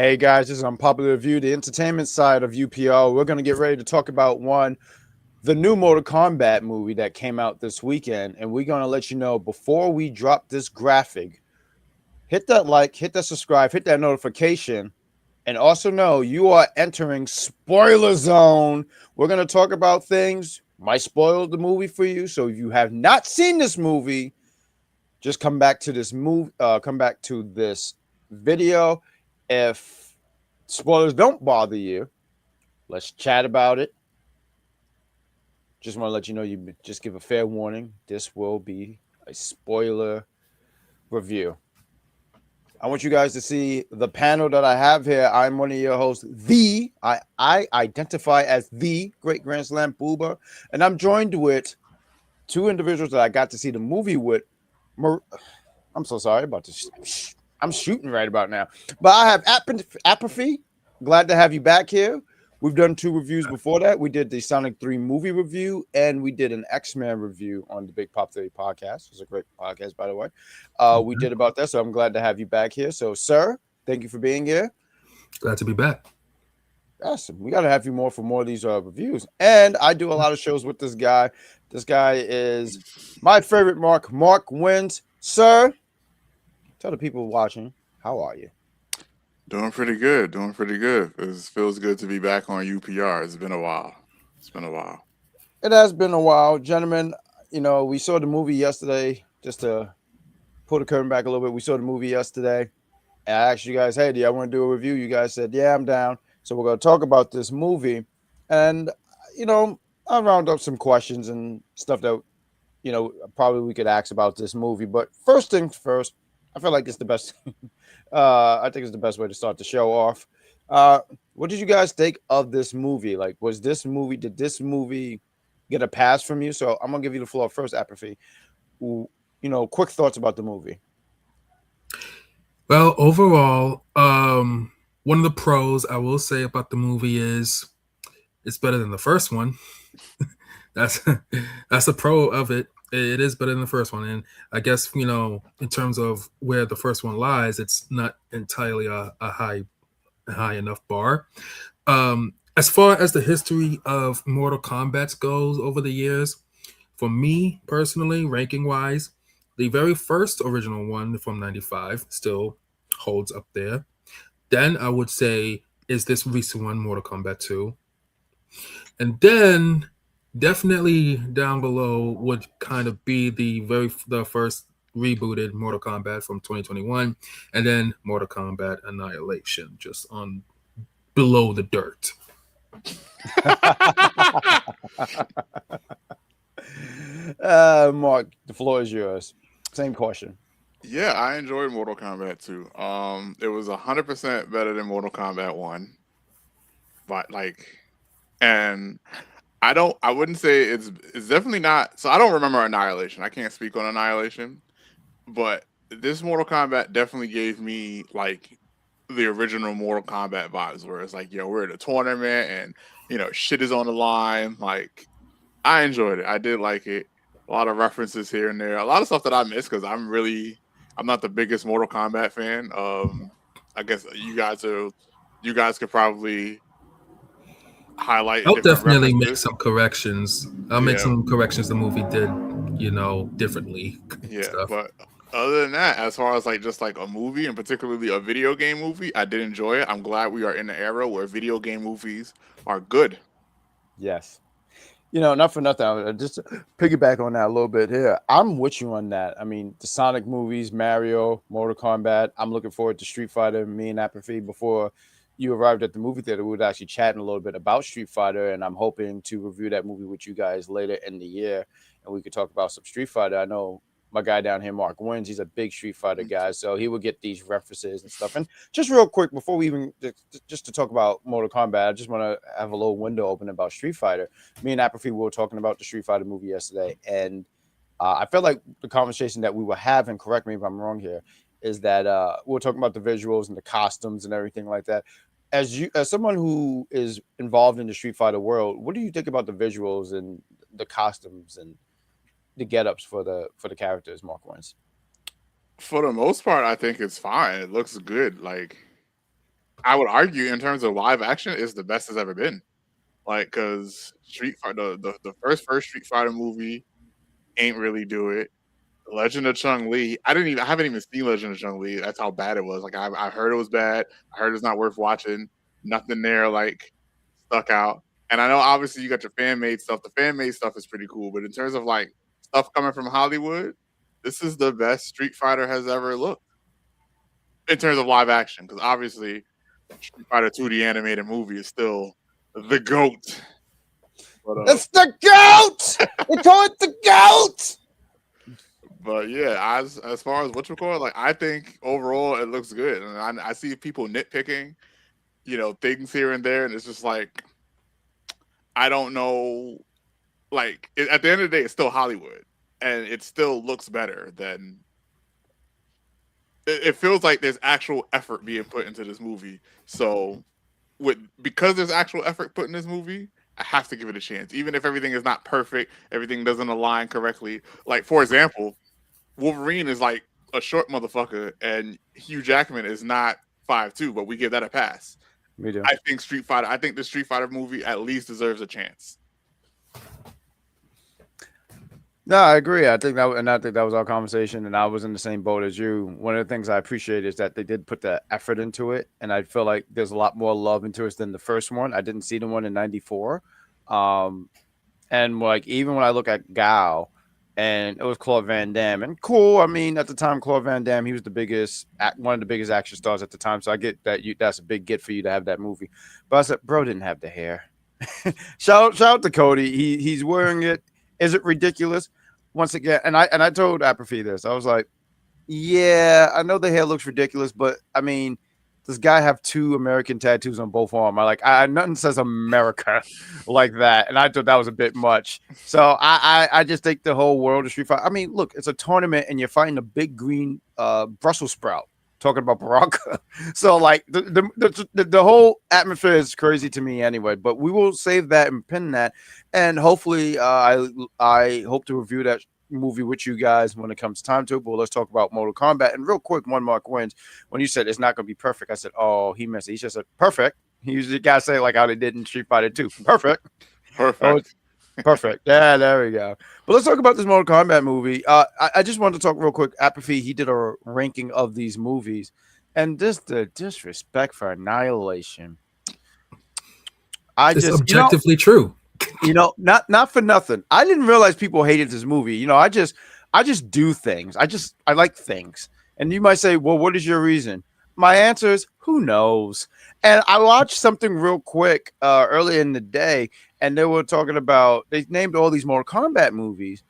Hey guys, this is Unpopular Review, the entertainment side of UPR. We're going to get ready to talk about the new Mortal Kombat movie that came out this weekend. And we're going to let you know before we drop this graphic, hit that like, hit that subscribe, hit that notification. And also know you are entering spoiler zone. We're going to talk about things, might spoil the movie for you. So if you have not seen this movie, just come back to this video. If spoilers don't bother you, let's chat about it. Just want to let you know, you just give a fair warning. This will be a spoiler review. I want you guys to see the panel that I have here. I'm one of your hosts, I identify as the Great Grand Slam Boober, and I'm joined with two individuals that I got to see the movie with. I'm so sorry about this. I'm shooting right about now. But I have Apathy. Glad to have you back here. We've done 2 reviews before that. We did the Sonic 3 movie review, and we did an X-Men review on the Big Pop Theory podcast. It's a great podcast, by the way. We did about that, so I'm glad to have you back here. So, sir, thank you for being here. Glad to be back. Awesome. We got to have you more for more of these reviews. And I do a lot of shows with this guy. This guy is my favorite Mark. Mark wins. Sir, tell the people watching, how are you? Doing pretty good. Doing pretty good. It feels good to be back on UPR. It's been a while. It has been a while, gentlemen. You know, we saw the movie yesterday. Just to pull the curtain back a little bit, we saw the movie yesterday. And I asked you guys, hey, do y'all want to do a review? You guys said, yeah, I'm down. So we're going to talk about this movie. And, you know, I'll round up some questions and stuff that, you know, probably we could ask about this movie. But first things first, I feel like it's the best. I think it's the best way to start the show off. What did you guys think of this movie? Like, did this movie get a pass from you? So I'm gonna give you the floor first, Apathy. You know, quick thoughts about the movie. Well, overall, one of the pros I will say about the movie is it's better than the first one. that's a pro of it. It is better than the first one, and I guess, you know, in terms of where the first one lies, it's not entirely a high enough bar. As far as the history of Mortal Kombat goes over the years, for me personally, ranking wise, the very first original one from '95 still holds up there. Then I would say is this recent one, Mortal Kombat 2, and then definitely down below would kind of be the first rebooted Mortal Kombat from 2021, and then Mortal Kombat Annihilation, just on below the dirt. Mark, the floor is yours. Same question. Yeah, I enjoyed Mortal Kombat 2. It was 100% better than Mortal Kombat 1. But and I wouldn't say it's definitely not. So I don't remember Annihilation. I can't speak on Annihilation, but this Mortal Kombat definitely gave me like the original Mortal Kombat vibes, where it's like, yo, we're in a tournament and, you know, shit is on the line. Like, I enjoyed it. I did like it. A lot of references here and there. A lot of stuff that I missed because I'm not the biggest Mortal Kombat fan. I guess you guys could probably highlight I'll different definitely references. make some corrections. I'll make some corrections the movie did, you know, differently. Yeah, Stuff. but other than that, as far as like just like a movie and particularly a video game movie, I did enjoy it. I'm glad we are in an era where video game movies are good. Yes. You know, not for nothing. Just to piggyback on that a little bit here. I'm with you on that. I mean, the Sonic movies, Mario, Mortal Kombat. I'm looking forward to Street Fighter. Me and Apathy, before you arrived at the movie theater, we were actually chatting a little bit about Street Fighter, and I'm hoping to review that movie with you guys later in the year, and we could talk about some Street Fighter. I know my guy down here, Mark Wins, he's a big Street Fighter guy, so he will get these references and stuff. And just real quick, before we even just to talk about Mortal Kombat, I just want to have a little window open about Street Fighter. Me and Apathy were talking about the Street Fighter movie yesterday, and I felt like the conversation that we were having, correct me if I'm wrong here, is that we were talking about the visuals and the costumes and everything like that. As someone who is involved in the Street Fighter world, what do you think about the visuals and the costumes and the get-ups for the characters, Mark Wins? For the most part, I think it's fine. It looks good. Like, I would argue in terms of live action, it's the best it's ever been. Like, because Street Fighter, the first Street Fighter movie ain't really do it. Legend of Chung Li, I haven't even seen Legend of Chung Li. That's how bad it was. Like, I heard it was bad. I heard it's not worth watching. Nothing there like stuck out. And I know obviously you got your fan made stuff. The fan made stuff is pretty cool, but in terms of like stuff coming from Hollywood, this is the best Street Fighter has ever looked in terms of live action. Because obviously, Street Fighter 2, the animated movie, is still the goat. But, It's the goat. We call it the goat. But yeah, as far as what you call it, like I think overall it looks good, and I see people nitpicking, things here and there, and it's just like I don't know. Like at the end of the day, it's still Hollywood, and it still looks better than. It feels like there's actual effort being put into this movie. So, because there's actual effort put in this movie, I have to give it a chance, even if everything is not perfect, everything doesn't align correctly. Like for example, Wolverine is like a short motherfucker, and Hugh Jackman is not 5'2", but we give that a pass. We do. I think the Street Fighter movie at least deserves a chance. No, I agree. I think that was our conversation, and I was in the same boat as you. One of the things I appreciate is that they did put the effort into it, and I feel like there's a lot more love into it than the first one. I didn't see the one in '94, and like even when I look at Gao, and it was Claude Van Damme, and cool. I mean, at the time, Claude Van Damme, he was one of the biggest action stars at the time. So I get that that's a big get for you to have that movie. But I said, bro didn't have the hair. shout out to Cody. He's wearing it. Is it ridiculous? Once again, and I told Apathy this. I was like, yeah, I know the hair looks ridiculous, but I mean, this guy have 2 American tattoos on both arms. Nothing says America like that, and I thought that was a bit much. So I just think the whole world of Street Fighter. I mean, look, it's a tournament, and you're fighting a big green Brussels sprout. Talking about Baraka, so like the whole atmosphere is crazy to me anyway. But we will save that and pin that, and hopefully, I hope to review that movie with you guys when it comes time to it. But let's talk about Mortal Kombat. And real quick, one Mark wins. When you said it's not going to be perfect, I said, oh, he missed it. He just said perfect. He usually got to say it like how they did in Street Fighter 2. Perfect. Perfect. Perfect. Yeah, there we go. But let's talk about this Mortal Kombat movie. I just wanted to talk real quick. Apathy, he did a ranking of these movies, and just the disrespect for Annihilation. It's objectively true. Not for nothing. I didn't realize people hated this movie. I just do things. I like things. And you might say, well, what is your reason? My answer is, who knows? And I watched something real quick earlier in the day, and they were talking about, they named all these Mortal Kombat movies.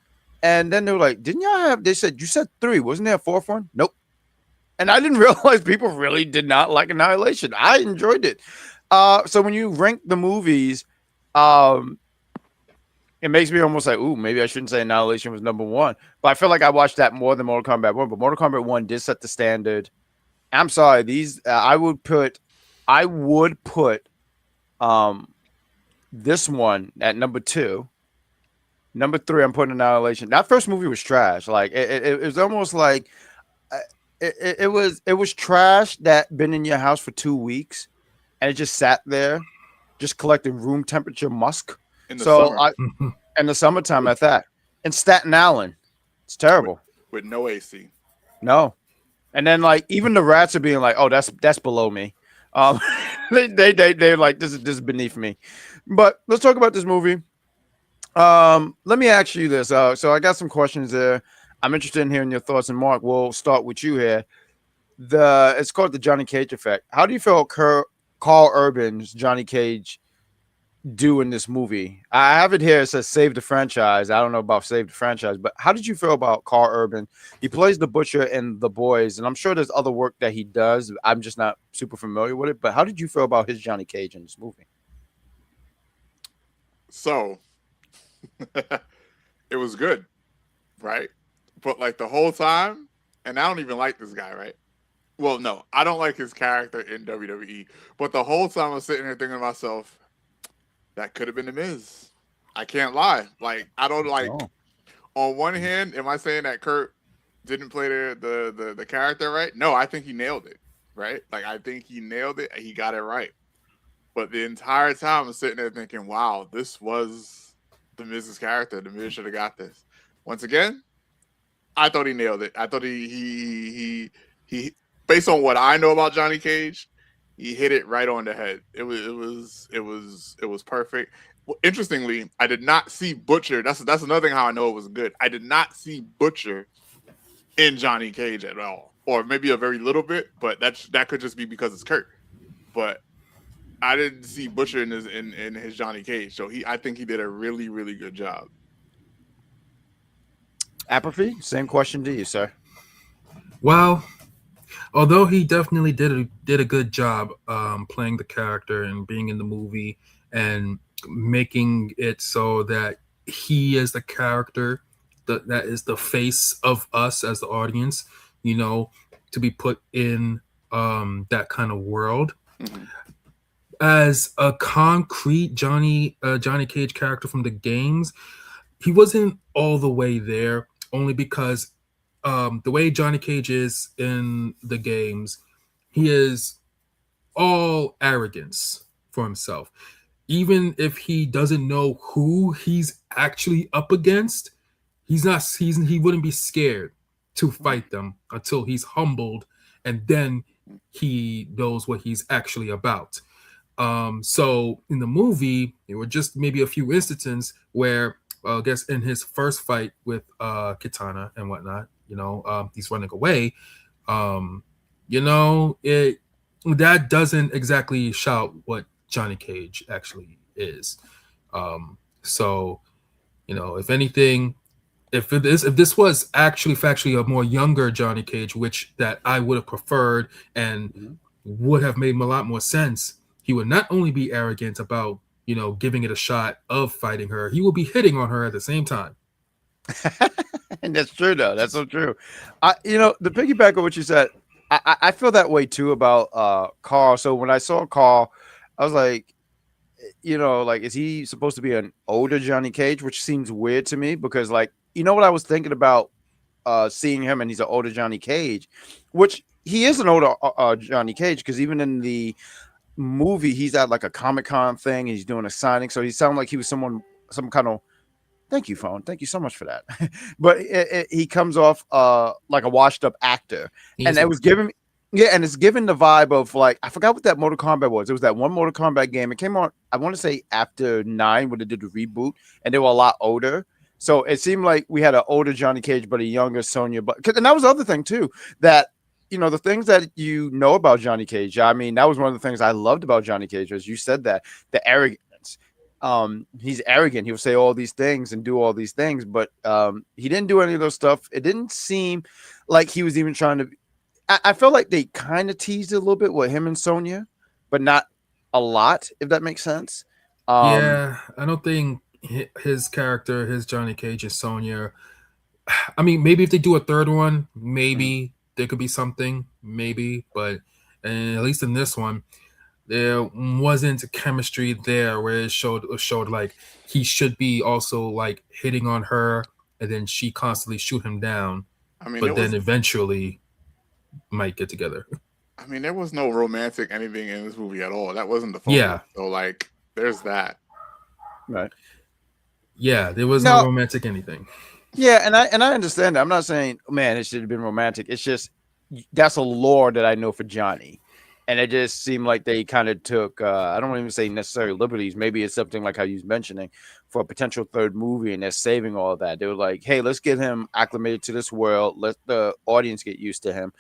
And then they were like, didn't y'all have, they said, you said 3. Wasn't there a 4th one? Nope. And I didn't realize people really did not like Annihilation. I enjoyed it. So when you rank the movies, it makes me almost like, ooh, maybe I shouldn't say Annihilation was number 1. But I feel like I watched that more than Mortal Kombat 1. But Mortal Kombat 1 did set the standard. I'm sorry, these I would put this one at number 2. Number 3, I'm putting Annihilation. That first movie was trash. Like it was almost like it was trash that been in your house for 2 weeks and it just sat there, just collecting room temperature musk. In the summer. In the summertime at that. In Staten Island. It's terrible. With no AC. No. And then like even the rats are being like, oh, that's below me. They're like, this is beneath me. But let's talk about this movie. Let me ask you this. So I got some questions there. I'm interested in hearing your thoughts. And Mark, we'll start with you here. It's called the Johnny Cage effect. How do you feel Karl Urban's Johnny Cage do in this movie? I have it here. It says save the franchise. I don't know about save the franchise, but how did you feel about Karl Urban? He plays the Butcher in The Boys, and I'm sure there's other work that he does. I'm just not super familiar with it. But how did you feel about his Johnny Cage in this movie? So it was good, right? But like the whole time, and I don't even like this guy, right? Well, no, I don't like his character in WWE. But the whole time I was sitting there thinking to myself, that could have been The Miz. I can't lie. Like, I don't like. Oh. On one hand, am I saying that Kurt didn't play the character right? No, I think he nailed it. right? Like I think he nailed it. He got it right. But the entire time I'm sitting there thinking, wow, this was the Miz's character. The Miz should have got this. Once again, I thought he nailed it. I thought he based on what I know about Johnny Cage, he hit it right on the head. It was perfect. Well, interestingly, I did not see Butcher. That's another thing how I know it was good. I did not see Butcher in Johnny Cage at all, or maybe a very little bit, but that could just be because it's Kurt. But I didn't see Butcher in his Johnny Cage, so I think he did a really really good job. Apathy. Same question to you, sir. Well, although he definitely did a good job playing the character and being in the movie and making it so that he is the character that is the face of us as the audience, you know, to be put in that kind of world. Mm-hmm. As a concrete Johnny Cage character from the games, he wasn't all the way there, only because the way Johnny Cage is in the games, he is all arrogance for himself. Even if he doesn't know who he's actually up against, he wouldn't be scared to fight them until he's humbled, and then he knows what he's actually about. So in the movie, there were just maybe a few instances where, I guess, in his first fight with Kitana and whatnot, he's running away. Um, it that doesn't exactly shout what Johnny Cage actually is. So, if anything, if this was actually factually a more younger Johnny Cage, which that I would have preferred and would have made a lot more sense, he would not only be arrogant about giving it a shot of fighting her, he will be hitting on her at the same time. And that's true, though. That's so true. The piggyback of what you said, I feel that way too about Carl. So when I saw Carl, I was like, is he supposed to be an older Johnny Cage? Which seems weird to me because, like, what I was thinking about seeing him, and he's an older Johnny Cage, which he is an older Johnny Cage because even in the movie, he's at like a Comic-Con thing. He's doing a signing, so he sounded like he was some kind of. Thank you, phone. Thank you so much for that. But he comes off like a washed up actor, and it was giving me, and it's giving the vibe of like I forgot what that Mortal Kombat was. It was that one Mortal Kombat game. It came on, I want to say after 9 when they did the reboot, and they were a lot older. So it seemed like we had an older Johnny Cage, but a younger Sonya. But and that was the other thing too, that the things that about Johnny Cage. I mean, that was one of the things I loved about Johnny Cage, as you said, that the arrogance. He's arrogant. He'll say all these things and do all these things, but he didn't do any of those stuff. It didn't seem like he was even trying to. I felt like they kind of teased it a little bit with him and Sonya, but not a lot, if that makes sense. Yeah, I don't think his character, his Johnny Cage, and Sonya. I mean, maybe if they do a third one, maybe there could be something, maybe, but at least in this one, there wasn't chemistry there where it showed like he should be also like hitting on her, and then she constantly shoot him down. I mean, but then eventually might get together. I mean, there was no romantic anything in this movie at all. That wasn't the focus. Yeah. So like, there's that. Right. Yeah, there was no romantic anything. Yeah, and I understand that. I'm not saying, man, it should have been romantic. It's just that's a lore that I know for Johnny. And it just seemed like they kind of took, I don't even say necessary liberties. Maybe it's something like how you was mentioning for a potential third movie, and they're saving all of that. They were like, hey, let's get him acclimated to this world. Let the audience get used to him.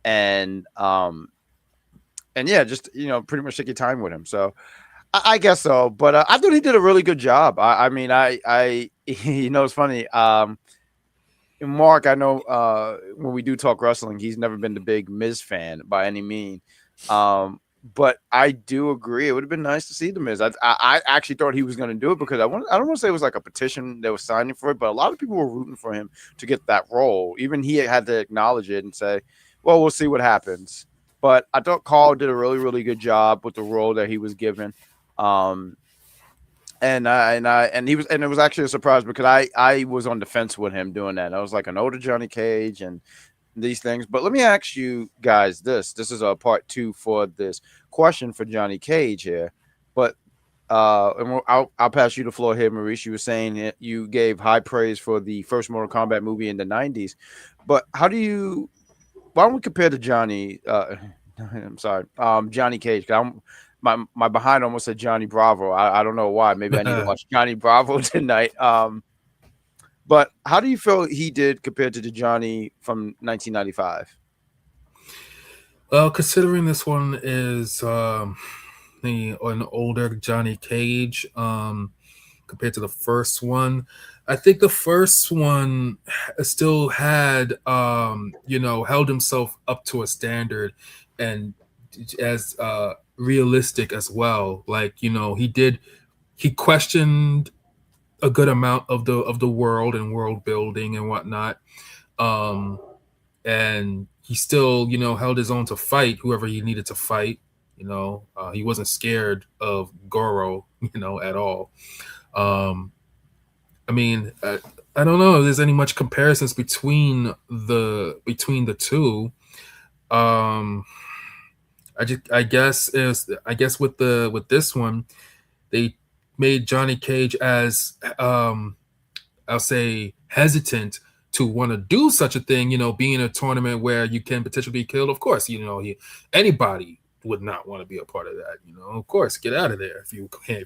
And yeah, just, pretty much take your time with him. So I guess so. But I thought he did a really good job. I mean, it's funny. Mark, I know when we do talk wrestling, he's never been the big Miz fan by any means. But I do agree. It would have been nice to see the Miz. I actually thought he was going to do it because I don't want to say it was like a petition that was signing for it, but a lot of people were rooting for him to get that role. Even he had to acknowledge it and say, well, we'll see what happens. But I thought Carl did a really, really good job with the role that he was given. And it was actually a surprise because I was on the fence with him doing that. I was like an older Johnny Cage, and these things. But let me ask you guys this. This is a part two for this question for Johnny Cage here. But I'll pass you the floor here, Maurice. You were saying that you gave high praise for the first Mortal Kombat movie in the 90s. But why don't we compare to Johnny? I'm sorry, Johnny Cage. My behind almost said Johnny Bravo. I don't know why. Maybe I need to watch Johnny Bravo tonight. But how do you feel he did compared to the Johnny from 1995? Well, considering this one is an older Johnny Cage compared to the first one, I think the first one still had held himself up to a standard and as realistic as well. Like he questioned a good amount of the world and world building and whatnot. And he still, held his own to fight whoever he needed to fight. He wasn't scared of Goro, at all. I mean, I don't know if there's any much comparisons between the two. I guess with this one, they made Johnny Cage as I'll say hesitant to want to do such a thing, being a tournament where you can potentially be killed. Of course, anybody would not want to be a part of that. Of course, get out of there if you can.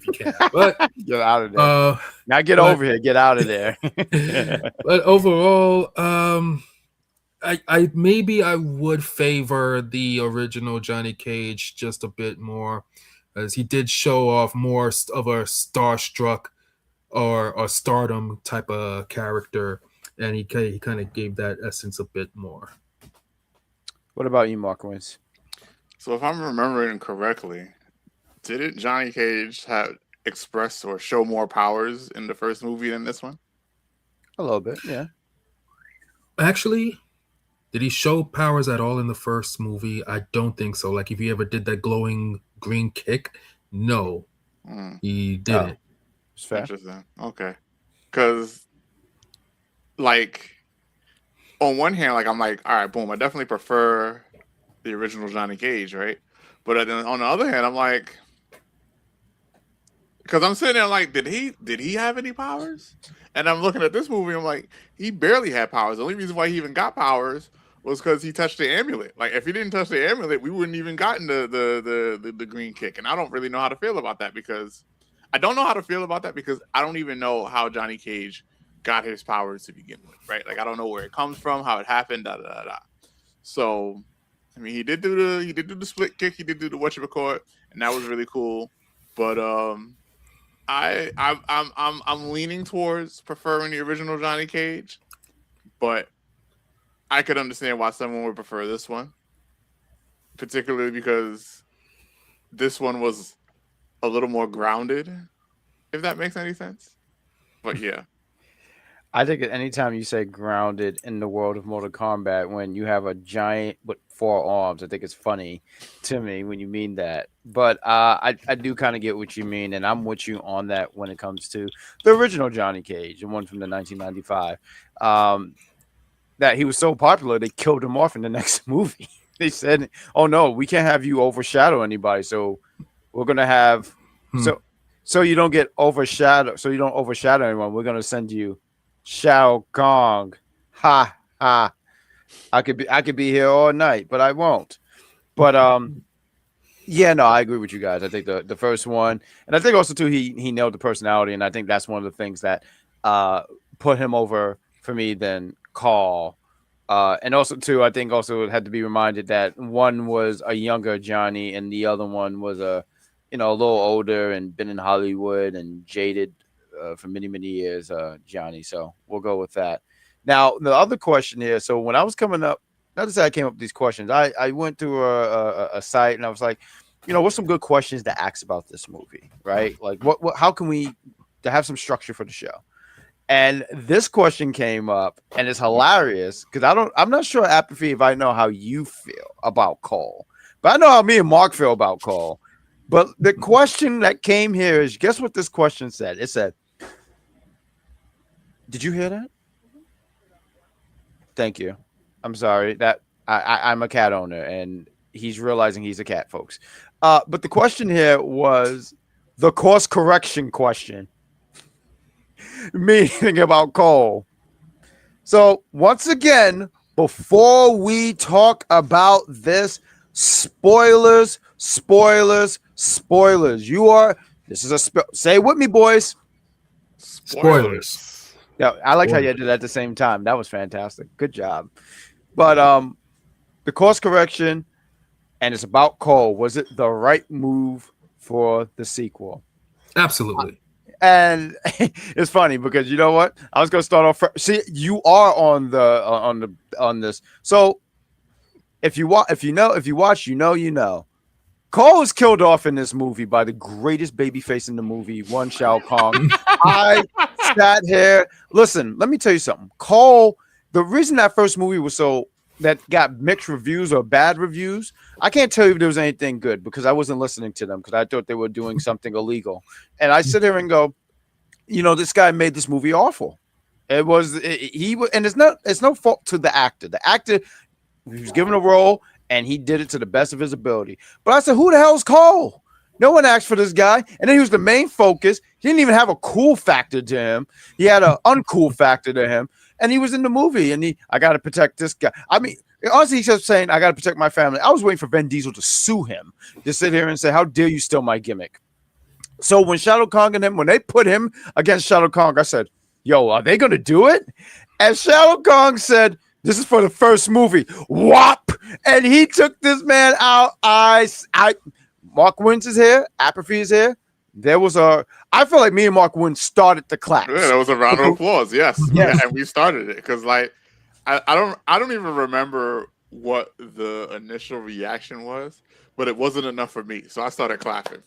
But Get out of there. Now get over here. Get out of there. But overall, I maybe I would favor the original Johnny Cage just a bit more, as he did show off more of a starstruck or a stardom type of character, and he kind of gave that essence a bit more. What about you, Marquez? So if I'm remembering correctly, didn't Johnny Cage have express or show more powers in the first movie than this one? A little bit, yeah. Actually, did he show powers at all in the first movie? I don't think so. Like if he ever did that glowing green kick, no, he didn't. Oh, it's fair. Interesting. Okay, because like on one hand, like I'm like, all right, boom, I definitely prefer the original Johnny Cage, right? But then on the other hand, I'm like, because I'm sitting there like, did he have any powers? And I'm looking at this movie, I'm like, he barely had powers. The only reason why he even got powers was because he touched the amulet. Like, if he didn't touch the amulet, we wouldn't even gotten the green kick. And I don't really know how to feel about that because I don't even know how Johnny Cage got his powers to begin with, right? Like, I don't know where it comes from, how it happened, da da da da. So, I mean, he did do the split kick, he did do the whatchamacallit, and that was really cool. But I'm leaning towards preferring the original Johnny Cage, but I could understand why someone would prefer this one, particularly because this one was a little more grounded, if that makes any sense. But yeah. I think anytime you say grounded in the world of Mortal Kombat, when you have a giant with 4 arms, I think it's funny to me when you mean that. But I do kind of get what you mean, and I'm with you on that when it comes to the original Johnny Cage, the one from the 1995. That he was so popular, they killed him off in the next movie. They said, "Oh no, we can't have you overshadow anybody, so we're gonna have so you don't get overshadowed, so you don't overshadow anyone. We're gonna send you Shao Kahn." Ha ha. I could be here all night, but I won't. But yeah, no, I agree with you guys. I think the first one, and I think also too he nailed the personality, and I think that's one of the things that put him over for me than Carl. And also too, I think also it had to be reminded that one was a younger Johnny and the other one was a little older and been in Hollywood and jaded for many years, Johnny. So we'll go with that. Now the other question here. So when I was coming up, not to say I came up with these questions, I went to a site and I was like, what's some good questions to ask about this movie, right? Like what how can we to have some structure for the show? And this question came up, and it's hilarious because I'm not sure, Apathy, if I know how you feel about Cole, but I know how me and Mark feel about Cole. But the question that came here is, guess what this question said? It said, did you hear that? Thank you. I'm sorry that I'm a cat owner, and he's realizing he's a cat, folks. But the question here was the course correction question, meaning about Cole. So once again, before we talk about this, spoilers, spoilers, spoilers. This is say it with me, boys. Spoilers. Yeah, I like how you did it at the same time. That was fantastic. Good job. But the course correction, and it's about Cole. Was it the right move for the sequel? Absolutely. And it's funny because you know what? I was gonna start off. See, you are on this. So if you watch, you know. Cole was killed off in this movie by the greatest babyface in the movie, one Shao Kahn. I sat here. Listen, let me tell you something. Cole, the reason that first movie was that got mixed reviews or bad reviews, I can't tell you if there was anything good because I wasn't listening to them because I thought they were doing something illegal. And I sit here and go, this guy made this movie awful. And it's no fault to the actor. The actor, he was given a role and he did it to the best of his ability. But I said, who the hell's Cole? No one asked for this guy. And then he was the main focus. He didn't even have a cool factor to him. He had an uncool factor to him. And he was in the movie. And I got to protect this guy. I mean, honestly, he kept saying, I got to protect my family. I was waiting for Vin Diesel to sue him, to sit here and say, how dare you steal my gimmick? So when Shao Kahn and him, when they put him against Shao Kahn, I said, yo, are they going to do it? And Shao Kahn said, this is for the first movie. Whop! And he took this man out. Mark Wins is here. Apathy is here. I feel like me and Mark Wins started the clap. Yeah, that was a round of applause. Yes. Yeah, and we started it because I don't even remember what the initial reaction was, but it wasn't enough for me. So I started clapping.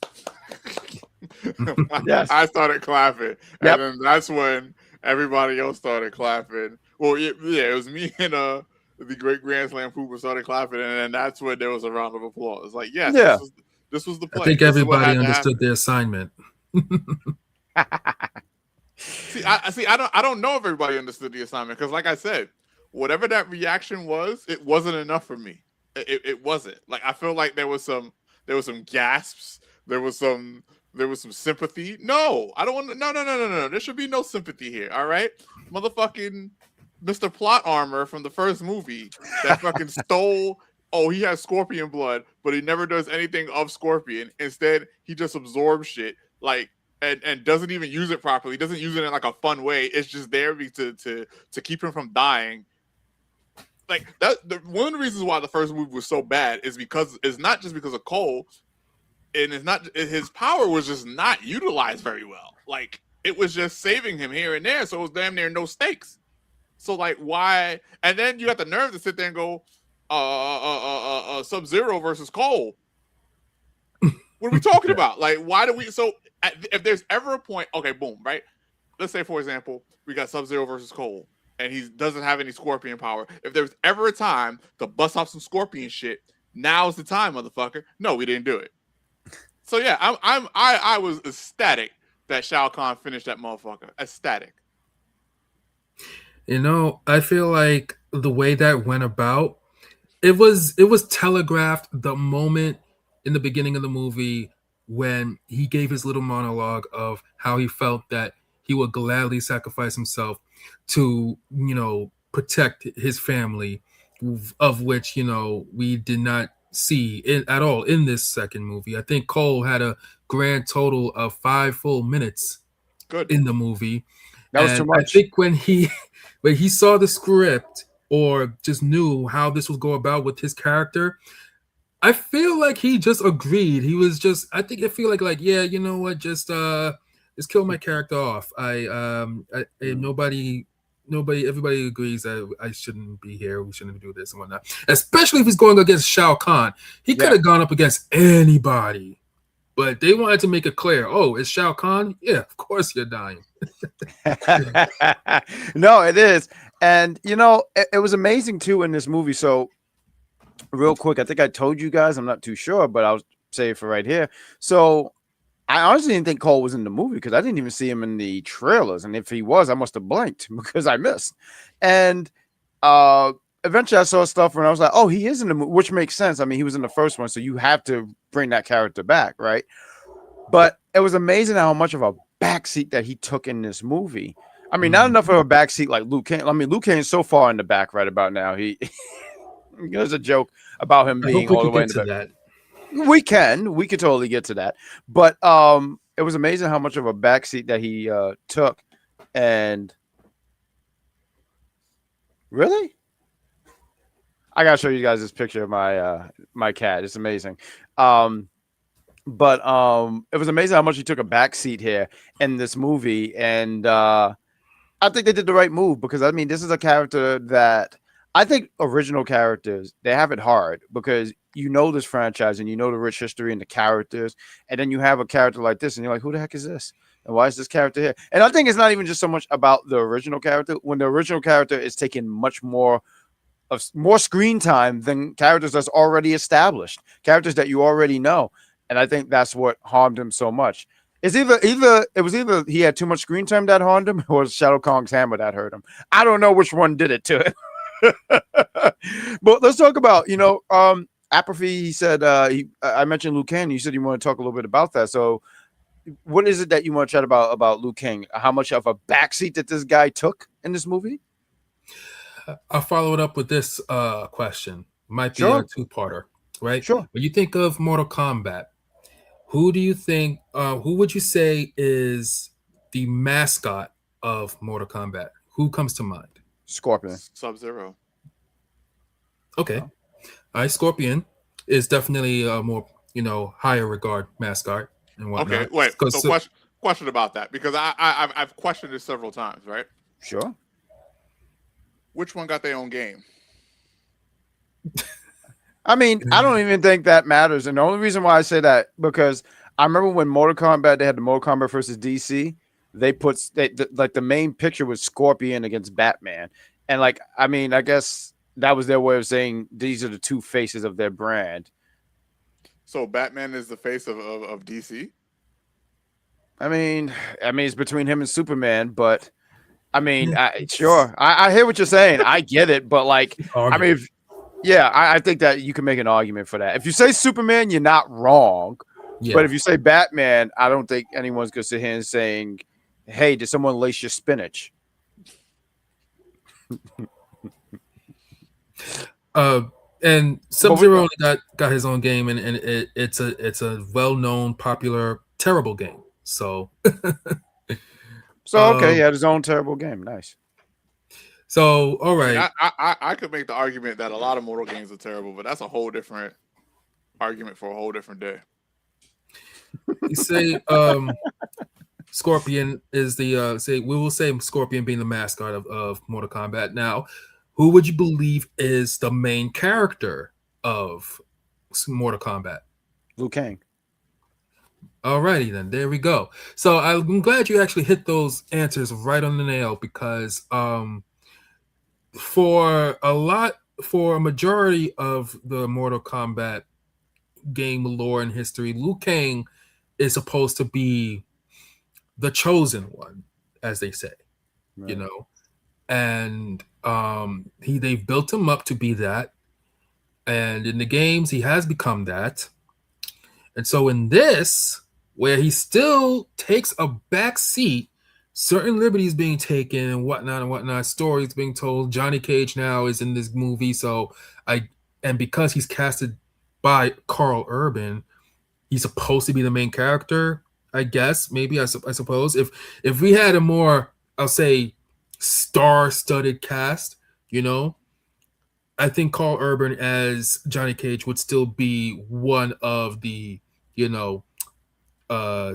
Yes. I started clapping. Yep. And then that's when everybody else started clapping. Well, it was me and the Great Grand Slam Pooper started clapping, and then that's when there was a round of applause. Like, yes, this was the play. I think everybody understood the assignment. I don't know if everybody understood the assignment because, like I said, whatever that reaction was, it wasn't enough for me. It wasn't. Like, I feel like there was some gasps. There was some sympathy. No, I don't want. No. There should be no sympathy here. All right, motherfucking Mr. Plot Armor from the first movie that fucking stole. Oh, he has scorpion blood, but he never does anything of scorpion. Instead, he just absorbs shit, like, and doesn't even use it properly. He doesn't use it in like a fun way. It's just there to keep him from dying. Like that. One of the reasons why the first movie was so bad is because it's not just because of Cole, and it's not his power was just not utilized very well. Like it was just saving him here and there, so it was damn near no stakes. So like why? And then you got the nerve to sit there and go, Sub-Zero versus Cole. What are we talking about? Like, why do we? So, if there's ever a point, okay, boom, right? Let's say, for example, we got Sub-Zero versus Cole, and he doesn't have any Scorpion power. If there's ever a time to bust off some Scorpion shit, now's the time, motherfucker. No, we didn't do it. So yeah, I was ecstatic that Shao Kahn finished that motherfucker. Ecstatic. I feel like the way that went about, it was telegraphed the moment in the beginning of the movie when he gave his little monologue of how he felt that he would gladly sacrifice himself to, protect his family, of which, we did not see at all in this second movie. I think Cole had a grand total of 5 full minutes in the movie. That was too much. I think when he saw the script or just knew how this would go about with his character, I feel like he just agreed. He was just, I feel like, yeah, you know what, just kill my character off. Everybody agrees that I shouldn't be here. We shouldn't do this and whatnot. Especially if he's going against Shao Kahn. He could have gone up against anybody, but they wanted to make it clear. Oh, it's Shao Kahn? Yeah, of course you're dying. No, it is. And, it was amazing, too, in this movie. So, real quick, I think I told you guys, I'm not too sure, but I'll say it for right here. So, I honestly didn't think Cole was in the movie because I didn't even see him in the trailers. And if he was, I must have blinked because I missed. And eventually I saw stuff when I was like, oh, he is in the movie, which makes sense. I mean, he was in the first one, so you have to bring that character back, right? But it was amazing how much of a backseat that he took in this movie. I mean, not enough of a backseat like Luke Cage. I mean, Luke Cage is so far in the back right about now. There's a joke about him I being hope we all the could way in get the to back. that. We could totally get to that. But it was amazing how much of a backseat that he took. And really, I gotta show you guys this picture of my cat. It's amazing. But it was amazing how much he took a backseat here in this movie, and I think they did the right move because I mean this is a character that I think original characters they have it hard because you know this franchise and you know the rich history and the characters, and then you have a character like this and you're like, who the heck is this? And why is this character here? And I think it's not even just so much about the original character when the original character is taking much more of more screen time than characters that's already established, characters that you already know. And I think that's what harmed him so much. It's either he had too much screen time that harmed him, or it was Shadow Kong's hammer that hurt him. I don't know which one did it to it. But let's talk about apathy. He said I mentioned Liu Kang. You said you want to talk a little bit about that. So what is it that you want to chat about Liu Kang? How much of a backseat that this guy took in this movie? I'll follow it up with this question. Might be Sure. a two-parter, right? Sure. When you think of Mortal Kombat, who do you think? Who would you say is the mascot of Mortal Kombat? Who comes to mind? Scorpion. Sub-Zero. Okay, all right. Scorpion is definitely a more higher regard mascot and whatnot. Okay, wait. So question about that because I've questioned this several times, right? Sure. Which one got their own game? I mean, I don't even think that matters. And the only reason why I say that because I remember when Mortal Kombat, they had the Mortal Kombat versus DC. They like the main picture was Scorpion against Batman. And like, I mean, I guess that was their way of saying these are the two faces of their brand. So Batman is the face of DC? I mean, it's between him and Superman, but I mean, sure. I hear what you're saying. I get it. But like, I mean, I think that you can make an argument for that. If you say Superman, you're not wrong. Yeah. But if you say Batman, I don't think anyone's going to sit here and saying, hey, did someone lace your spinach? And Sub-Zero got his own game, and it's a well-known, popular, terrible game. So okay, he had his own terrible game. Nice. So, all right. I could make the argument that a lot of Mortal games are terrible, but that's a whole different argument for a whole different day. You say Scorpion is the we will say Scorpion being the mascot of Mortal Kombat. Now, who would you believe is the main character of Mortal Kombat? Liu Kang. Alrighty then, there we go. So I'm glad you actually hit those answers right on the nail because for a majority of the Mortal Kombat game lore and history, Liu Kang is supposed to be the chosen one, as they say, right. And they've built him up to be that, and in the games he has become that, and so in this, where he still takes a back seat, certain liberties being taken and whatnot, stories being told. Johnny Cage now is in this movie, and because he's casted by Karl Urban, he's supposed to be the main character, I guess, maybe, I suppose. If we had a more, I'll say, star-studded cast, I think Karl Urban as Johnny Cage would still be one of the,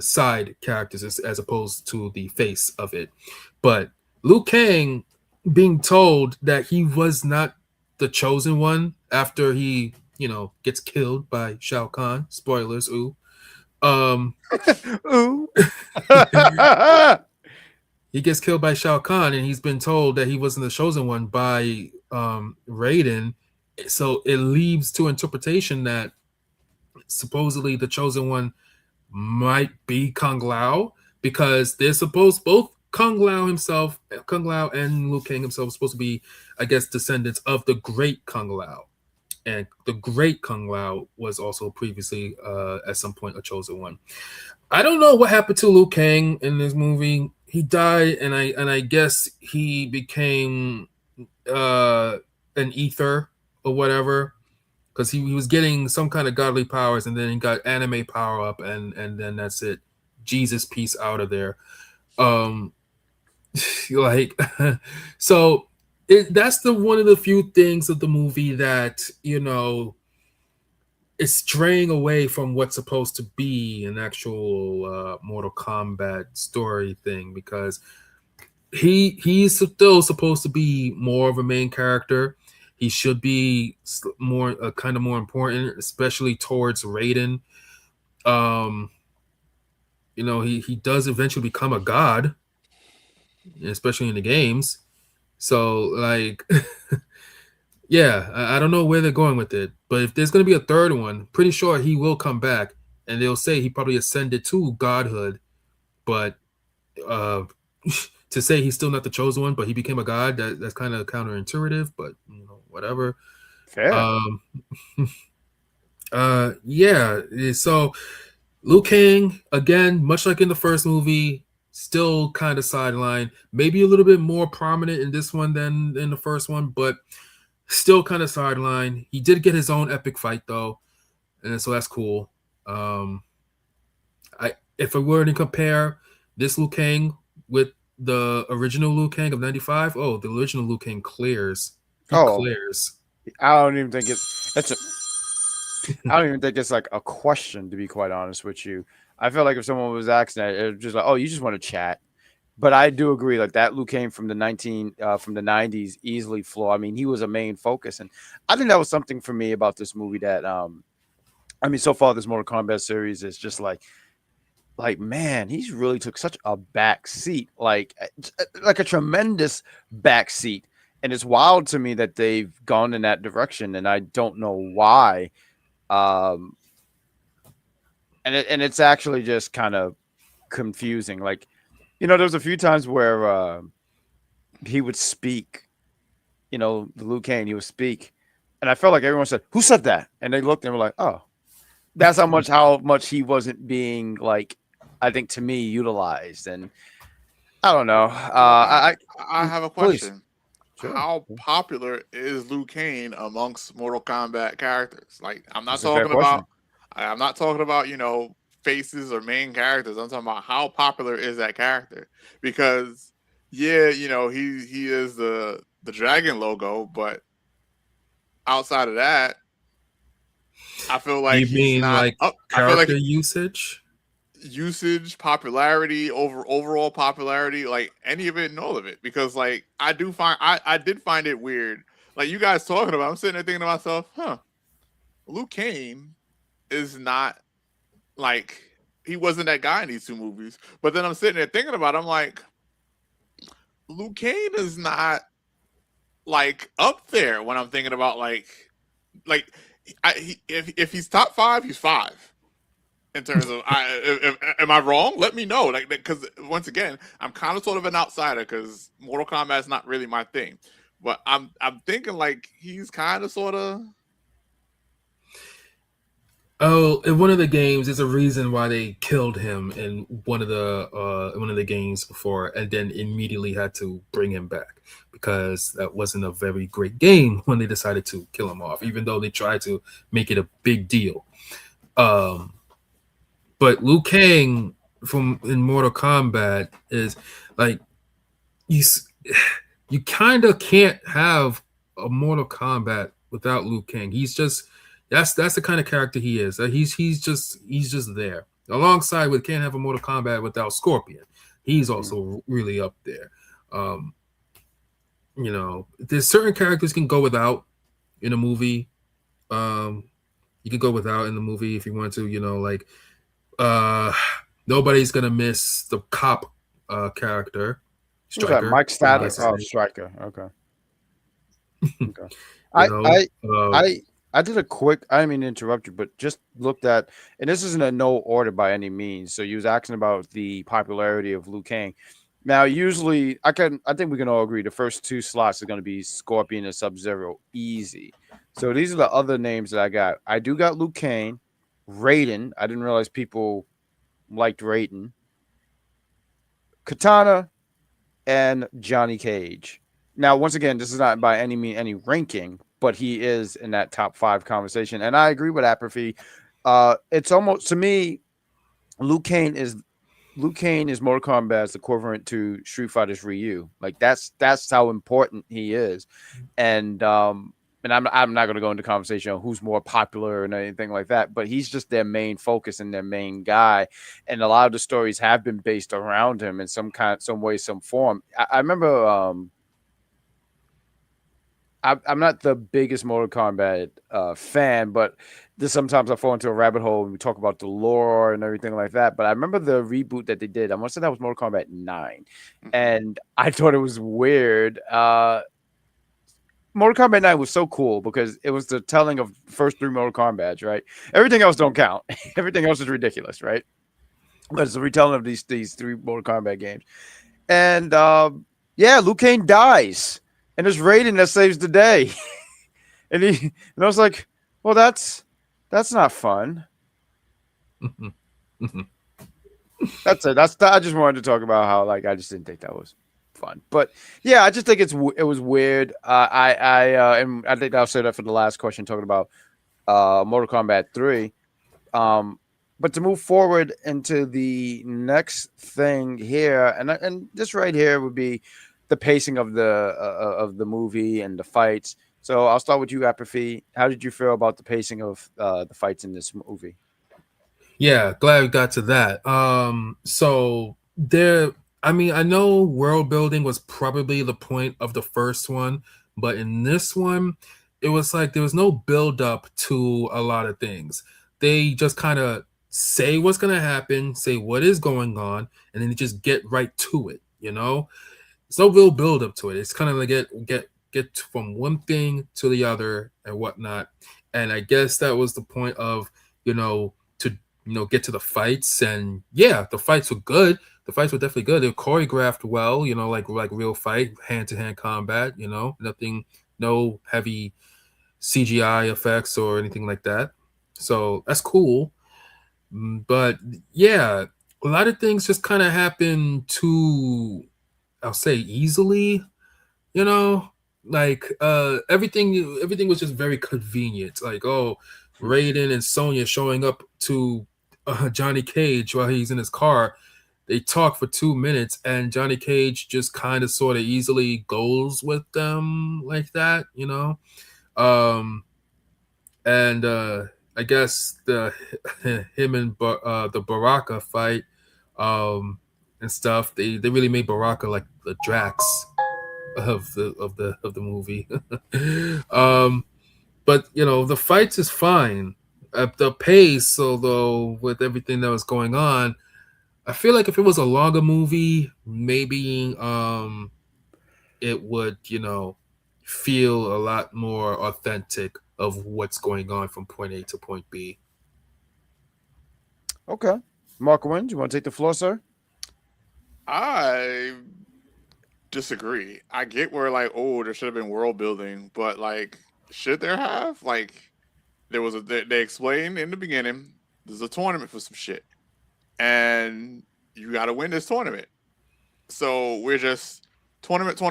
side characters as opposed to the face of it. But Liu Kang being told that he was not the chosen one after he, gets killed by Shao Kahn. Spoilers, ooh. Ooh. He gets killed by Shao Kahn, and he's been told that he wasn't the chosen one by Raiden. So it leaves to interpretation that supposedly the chosen one might be Kung Lao, because they're supposed both Kung Lao himself, Kung Lao and Liu Kang himself, was supposed to be, I guess, descendants of the great Kung Lao. And the great Kung Lao was also previously, at some point, a chosen one. I don't know what happened to Liu Kang in this movie. He died, and I guess he became an ether or whatever, because he was getting some kind of godly powers, and then he got anime power up, and then that's it. Jesus, peace out of there. Um, like, so that's the one of the few things of the movie that is straying away from what's supposed to be an actual Mortal Kombat story thing, because he's still supposed to be more of a main character. He should be more kind of more important, especially towards Raiden. He does eventually become a god, especially in the games. So, like, yeah, I don't know where they're going with it. But if there's going to be a third one, pretty sure he will come back. And they'll say he probably ascended to godhood. But to say he's still not the chosen one, but he became a god, that's kind of counterintuitive. But, whatever. Fair. Yeah. So Liu Kang, again, much like in the first movie, still kind of sidelined. Maybe a little bit more prominent in this one than in the first one, but still kind of sidelined. He did get his own epic fight though, and so that's cool. If I were to compare this Liu Kang with the original Liu Kang of '95, the original Liu Kang clears. He clears. I don't even think I don't even think it's like a question, to be quite honest with you. I feel like if someone was asking that, it's just like, oh, you just want to chat. But I do agree, like that Liu Kang from the '90s easily floor. I mean, he was a main focus, and I think that was something for me about this movie that so far this Mortal Kombat series is just like man, he's really took such a back seat, like a tremendous back seat, and it's wild to me that they've gone in that direction, and I don't know why. And it's actually just kind of confusing, like. There was a few times where he would speak, the Liu Kang, he would speak. And I felt like everyone said, who said that? And they looked and were like, oh, that's how much he wasn't being, like, I think to me, utilized. And I don't know. I have a question. Sure. How popular is Liu Kang amongst Mortal Kombat characters? Like, I'm not talking about, faces or main characters. I'm talking about how popular is that character, because he is the dragon logo, but outside of that, I feel like he's not like character usage, popularity, overall popularity, like any of it and all of it, because like I did find it weird, like you guys talking about, I'm sitting there thinking to myself, Liu Kang is not like, he wasn't that guy in these two movies. But then I'm sitting there thinking about it, I'm like, Liu Kang is not like up there when I'm thinking about if he's top 5, he's 5 in terms of am I wrong? Let me know, like, because once again, I'm kind of sort of an outsider because Mortal Kombat is not really my thing. But I'm thinking like he's kind of sort of. Oh, in one of the games, there's a reason why they killed him in one of the games before, and then immediately had to bring him back because that wasn't a very great game when they decided to kill him off, even though they tried to make it a big deal. But Liu Kang in Mortal Kombat is like you kind of can't have a Mortal Kombat without Liu Kang. He's just. That's the kind of character he is. He's just there. Alongside with can't have a Mortal Kombat without Scorpion. He's also really up there. There's certain characters can go without in a movie. You can go without in the movie if you want to. Nobody's gonna miss the cop character. Striker. Mike Status. Oh, Striker. Okay. Okay. I did a quick, I didn't mean to interrupt you, but just looked at, and this isn't in no order by any means. So you was asking about the popularity of Liu Kang. Now, usually, I think we can all agree the first two slots are going to be Scorpion and Sub Zero, easy. So these are the other names that I got. I do got Luke Kane, Raiden. I didn't realize people liked Raiden, Katana, and Johnny Cage. Now, once again, this is not by any mean any ranking, but he is in that top five conversation. And I agree with Apathy. It's almost to me, Luke Kane is Luke Kane is Mortal Kombat's equivalent to Street Fighter's Ryu. Like that's how important he is, and I'm not going to go into conversation on who's more popular and anything like that, but he's just their main focus and their main guy, and a lot of the stories have been based around him in some way, some form. I remember I'm not the biggest Mortal Kombat fan, but sometimes I fall into a rabbit hole and we talk about the lore and everything like that. But I remember the reboot that they did. I want to say that was Mortal Kombat 9. And I thought it was weird. Mortal Kombat 9 was so cool because it was the telling of the first three Mortal Kombats, right? Everything else don't count. Everything else is ridiculous, right? But it's a retelling of these three Mortal Kombat games. And yeah, Liu Kang dies. And it's Raiden that saves the day. And I was like, well, that's not fun. That's it. I just wanted to talk about how like I just didn't think that was fun. But yeah, I just think it was weird. And I think I'll say that for the last question talking about Mortal Kombat 3. But to move forward into the next thing here, and this right here would be the pacing of the movie and the fights. So I'll start with you, Apathy. How did you feel about the pacing of the fights in this movie? Yeah, glad we got to that. So there, I mean, I know world building was probably the point of the first one, but in this one, it was like there was no build up to a lot of things. They just kind of say what's gonna happen, say what is going on, and then they just get right to it. There's no real build up to it. It's kind of like get from one thing to the other and whatnot. And I guess that was the point of to get to the fights. And yeah, the fights were good. The fights were definitely good. They were choreographed well. Like real fight, hand to hand combat. Nothing, no heavy CGI effects or anything like that. So that's cool. But yeah, a lot of things just kind of happen too, I'll say, easily, you know, like everything was just very convenient. Like, oh, Raiden and Sonya showing up to Johnny Cage while he's in his car. They talk for 2 minutes, and Johnny Cage just kind of sort of easily goes with them like that. And I guess him and the Baraka fight and stuff. They really made Baraka like the Drax of the movie. But the fights is fine. At the pace, although with everything that was going on, I feel like if it was a longer movie, maybe it would feel a lot more authentic of what's going on from point A to point B. Okay. Mark Wynn, do you want to take the floor, sir? I disagree. I get where like, oh, there should have been world building, but like, should there have? Like, they explained in the beginning there's a tournament for some shit, and you got to win this tournament. So we're just tournament.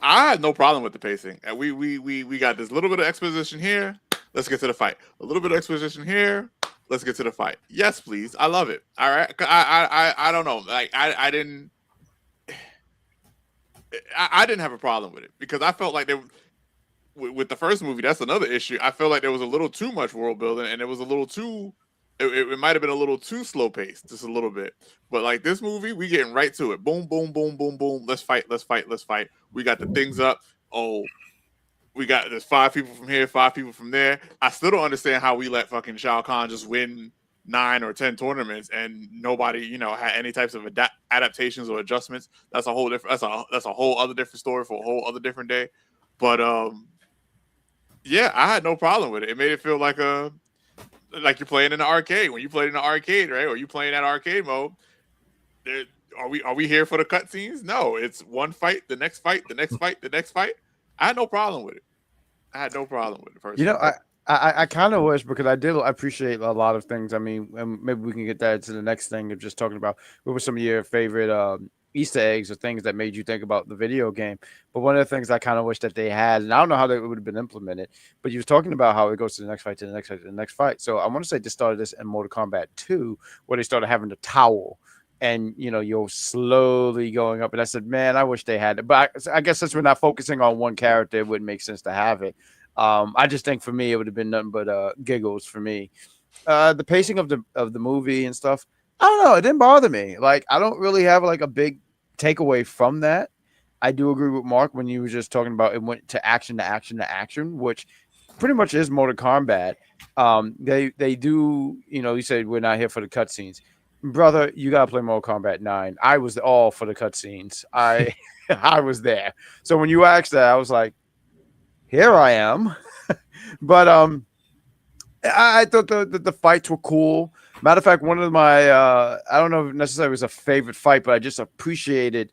I had no problem with the pacing. And we got this little bit of exposition here. Let's get to the fight. A little bit of exposition here. Let's get to the fight. Yes, please. I love it. All right. I don't know. Like I didn't have a problem with it because I felt like with the first movie, that's another issue. I felt like there was a little too much world building and it was a little too it might have been a little too slow paced, just a little bit. But like this movie, we getting right to it. Boom, boom, boom, boom, boom. Let's fight. We got the things up. Oh, there's 5 people from here, 5 people from there. I still don't understand how we let fucking Shao Kahn just win 9 or 10 tournaments and nobody, had any types of adaptations or adjustments. That's a whole different. That's a whole other different story for a whole other different day. But yeah, I had no problem with it. It made it feel like you're playing in the arcade. When you played in the arcade, right? Or you playing that arcade mode, are we here for the cutscenes? No, it's one fight, the next fight, the next fight, the next fight. I had no problem with it. I had no problem with it You know, personally. I kind of wish because I appreciate a lot of things. I mean, and maybe we can get that to the next thing of just talking about what were some of your favorite Easter eggs or things that made you think about the video game. But one of the things I kind of wish that they had, and I don't know how they would have been implemented, but you was talking about how it goes to the next fight, to the next fight, to the next fight. So I want to say they started this in Mortal Kombat 2, where they started having the towel. And you're slowly going up, and I said, "Man, I wish they had it." But I guess since we're not focusing on one character, it wouldn't make sense to have it. I just think for me, it would have been nothing but giggles for me. The pacing of the movie and stuff, I don't know. It didn't bother me. Like I don't really have like a big takeaway from that. I do agree with Mark when you were just talking about it went to action to action to action, which pretty much is Mortal Kombat. They do. You said we're not here for the cutscenes, brother. You gotta play Mortal Kombat 9. I was all for the cutscenes. I I was there. So when you asked that, I was like, here I am. But I thought the fights were cool. Matter of fact, one of my I don't know if necessarily it was a favorite fight, but I just appreciate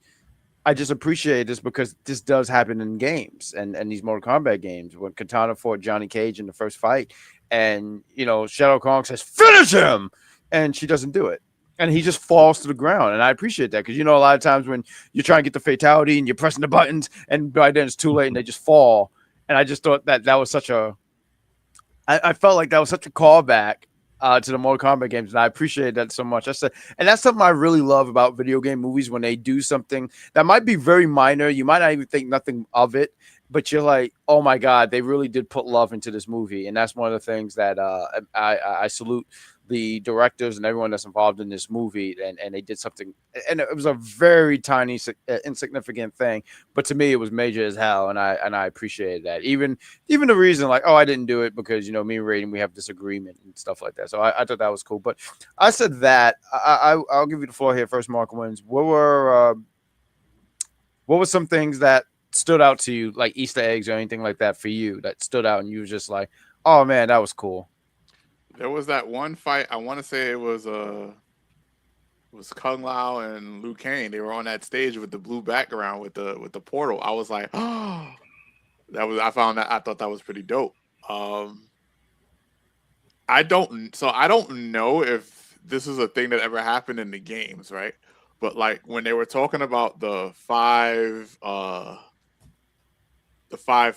this because this does happen in games and these Mortal Kombat games when Kitana fought Johnny Cage in the first fight, and Shao Kahn says finish him, and she doesn't do it. And he just falls to the ground. And I appreciate that because, a lot of times when you're trying to get the fatality and you're pressing the buttons and by then it's too late and they just fall. And I just thought that was such I felt like that was such a callback to the Mortal Kombat games. And I appreciate that so much. And that's something I really love about video game movies when they do something that might be very minor. You might not even think nothing of it, but you're like, oh my God, they really did put love into this movie. And that's one of the things that I salute the directors and everyone that's involved in this movie, and they did something, and it was a very tiny, insignificant thing, but to me it was major as hell, and I appreciated that. Even the reason like, oh, I didn't do it because me and Raiden, we have disagreement and stuff like that. So I thought that was cool. But I said that I'll give you the floor here first. Mark wins. What were some things that stood out to you, like Easter eggs or anything like that for you that stood out and you was just like, oh man, that was cool? There was that one fight. I want to say it was Kung Lao and Liu Kang. They were on that stage with the blue background with the portal. I was like, oh, I thought that was pretty dope. I don't know if this is a thing that ever happened in the games, right? But like when they were talking about the five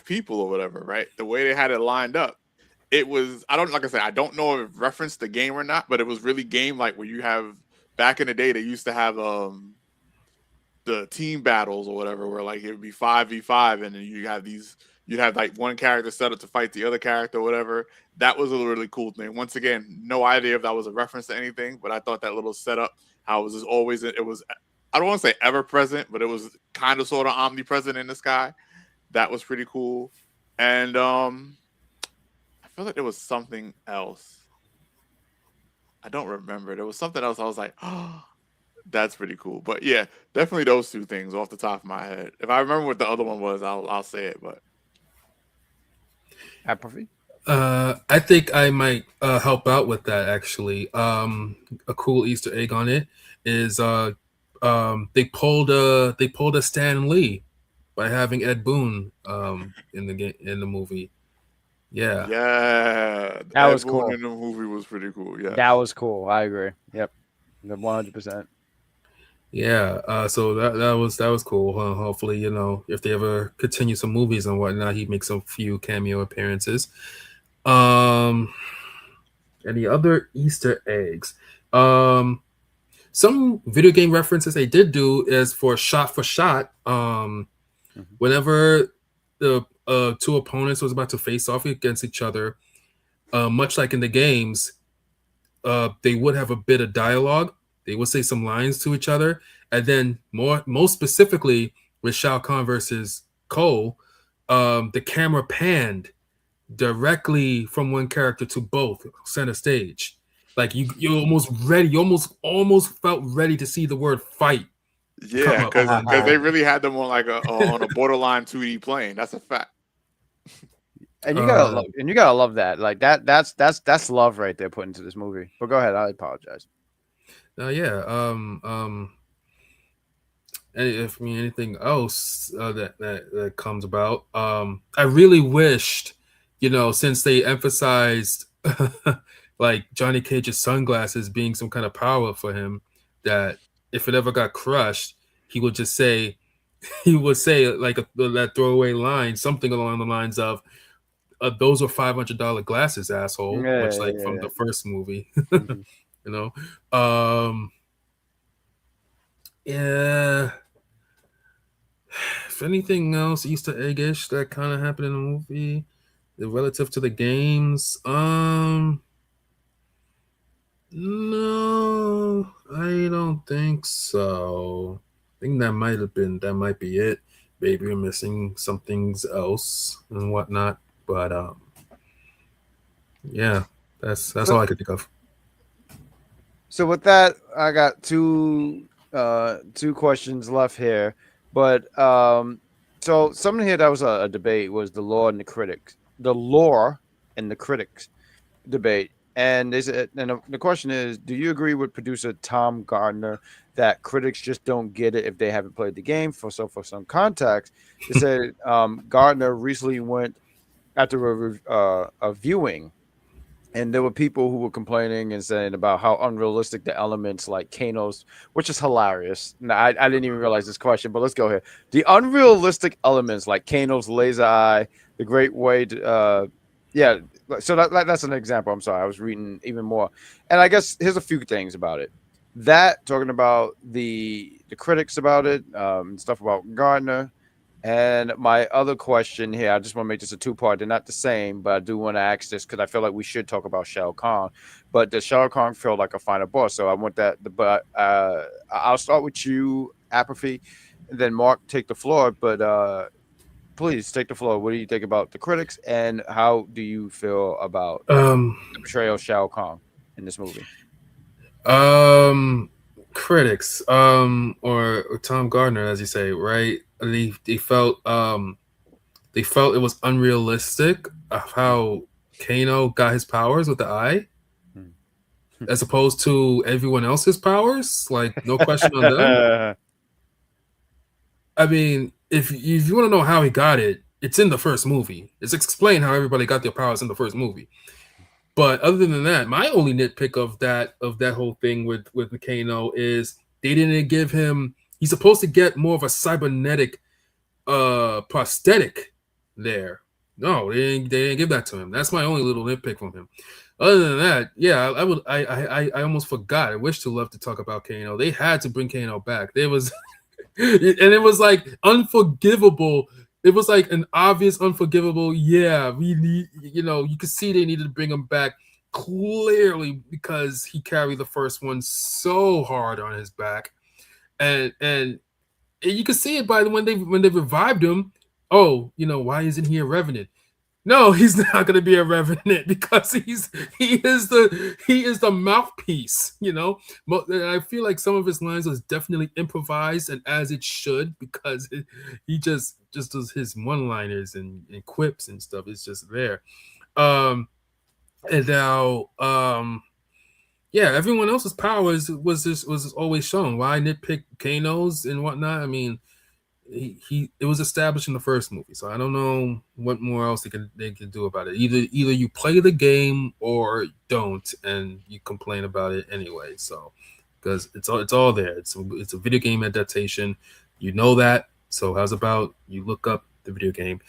people or whatever, right? The way they had it lined up, it was, I don't know if it referenced the game or not, but it was really game like where you have back in the day they used to have the team battles or whatever, where like it would be 5v5 and then you'd have like one character set up to fight the other character or whatever. That was a really cool thing. Once again, no idea if that was a reference to anything, but I thought that little setup, how it was just always, it was, I don't want to say ever present, but it was kind of sort of omnipresent in the sky. That was pretty cool. And I feel like there was something else. I don't remember. There was something else. I was like, oh, that's pretty cool. But yeah, definitely those two things off the top of my head. If I remember what the other one was, I'll say it. But Apathy? I think I might help out with that actually. A cool Easter egg on it is they pulled a Stan Lee by having Ed Boon in the movie. Yeah, that was cool. In the movie was pretty cool. Yeah, that was cool. I agree. Yep, 100%. Yeah, so that was cool. Hopefully, if they ever continue some movies and whatnot, he makes a few cameo appearances. Any other Easter eggs? Some video game references they did do is for shot. Whenever the two opponents was about to face off against each other, much like in the games, they would have a bit of dialogue. They would say some lines to each other, and then most specifically with Shao Kahn versus Cole, the camera panned directly from one character to both center stage. Like you almost ready, you almost felt ready to see the word fight. Yeah, because they really had them on like on a borderline 2D plane. That's a fact. And you gotta love that. Like that's love right there put into this movie. But go ahead, I apologize. Yeah. if anything else that comes about, I really wished, since they emphasized like Johnny Cage's sunglasses being some kind of power for him, that if it ever got crushed, he would just say he would say like that throwaway line, something along the lines of, "Those are $500 glasses, asshole," much like from the first movie, Mhm. you know. Um, yeah. If anything else Easter egg-ish that kind of happened in the movie, relative to the games, no, I don't think so. I think that might be it. Maybe we're missing some things else and whatnot, but yeah, that's So, all I could think of. so with that, I got two questions left here. But so something here that was a debate was the lore and the critics, the lore and the critics debate. And the question is, do you agree with producer Tom Gardner that critics just don't get it if they haven't played the game? For some context, they said Gardner recently went after a viewing, and there were people who were complaining and saying about how unrealistic the elements like Kano's, which is hilarious. Now, I didn't even realize this question, but let's go here. The unrealistic elements like Kano's laser eye, the great way to, yeah. So that's an example. I'm sorry, I was reading even more, and I guess here's a few things about it. That talking about the critics about it, stuff about Gardner. And my other question here, I just want to make this a two-part. They're not the same, but I do want to ask this because I feel like we should talk about Shao Kahn. But does Shao Kahn feel like a final boss? So I want that. But I'll start with you, Apathy, and then Mark take the floor. But please take the floor. What do you think about the critics, and how do you feel about Um, the portrayal of Shao Kahn in this movie? um, Critics, or Tom Gardner, as you say, right? They felt it was unrealistic of how Kano got his powers with the eye, as opposed to everyone else's powers. Like, no question on them. I mean, if you want to know how he got it, it's in the first movie. It's explained how everybody got their powers in the first movie. But other than that, my only nitpick of that whole thing with Kano is they didn't give him. He's supposed to get more of a cybernetic prosthetic there. No, they didn't give that to him. That's my only little nitpick from him. Other than that, yeah, I almost forgot. I wish to love to talk about Kano. They had to bring Kano back. There was and it was like unforgivable. It was like an obvious unforgivable. Yeah, we need, you could see they needed to bring him back clearly because he carried the first one so hard on his back, and you can see it by when they revived him. Oh, why isn't he a revenant? No, he's not going to be a revenant because he is the mouthpiece. But I feel like some of his lines was definitely improvised, and as it should, because he just does his one-liners and quips and stuff. It's just there. Um, and now, yeah, everyone else's powers was always shown. Why nitpick Kano's and whatnot? I mean, it was established in the first movie, so I don't know what more else they can do about it. Either you play the game or don't, and you complain about it anyway. So because it's all there. It's a video game adaptation. You know that. So how's about you look up the video game?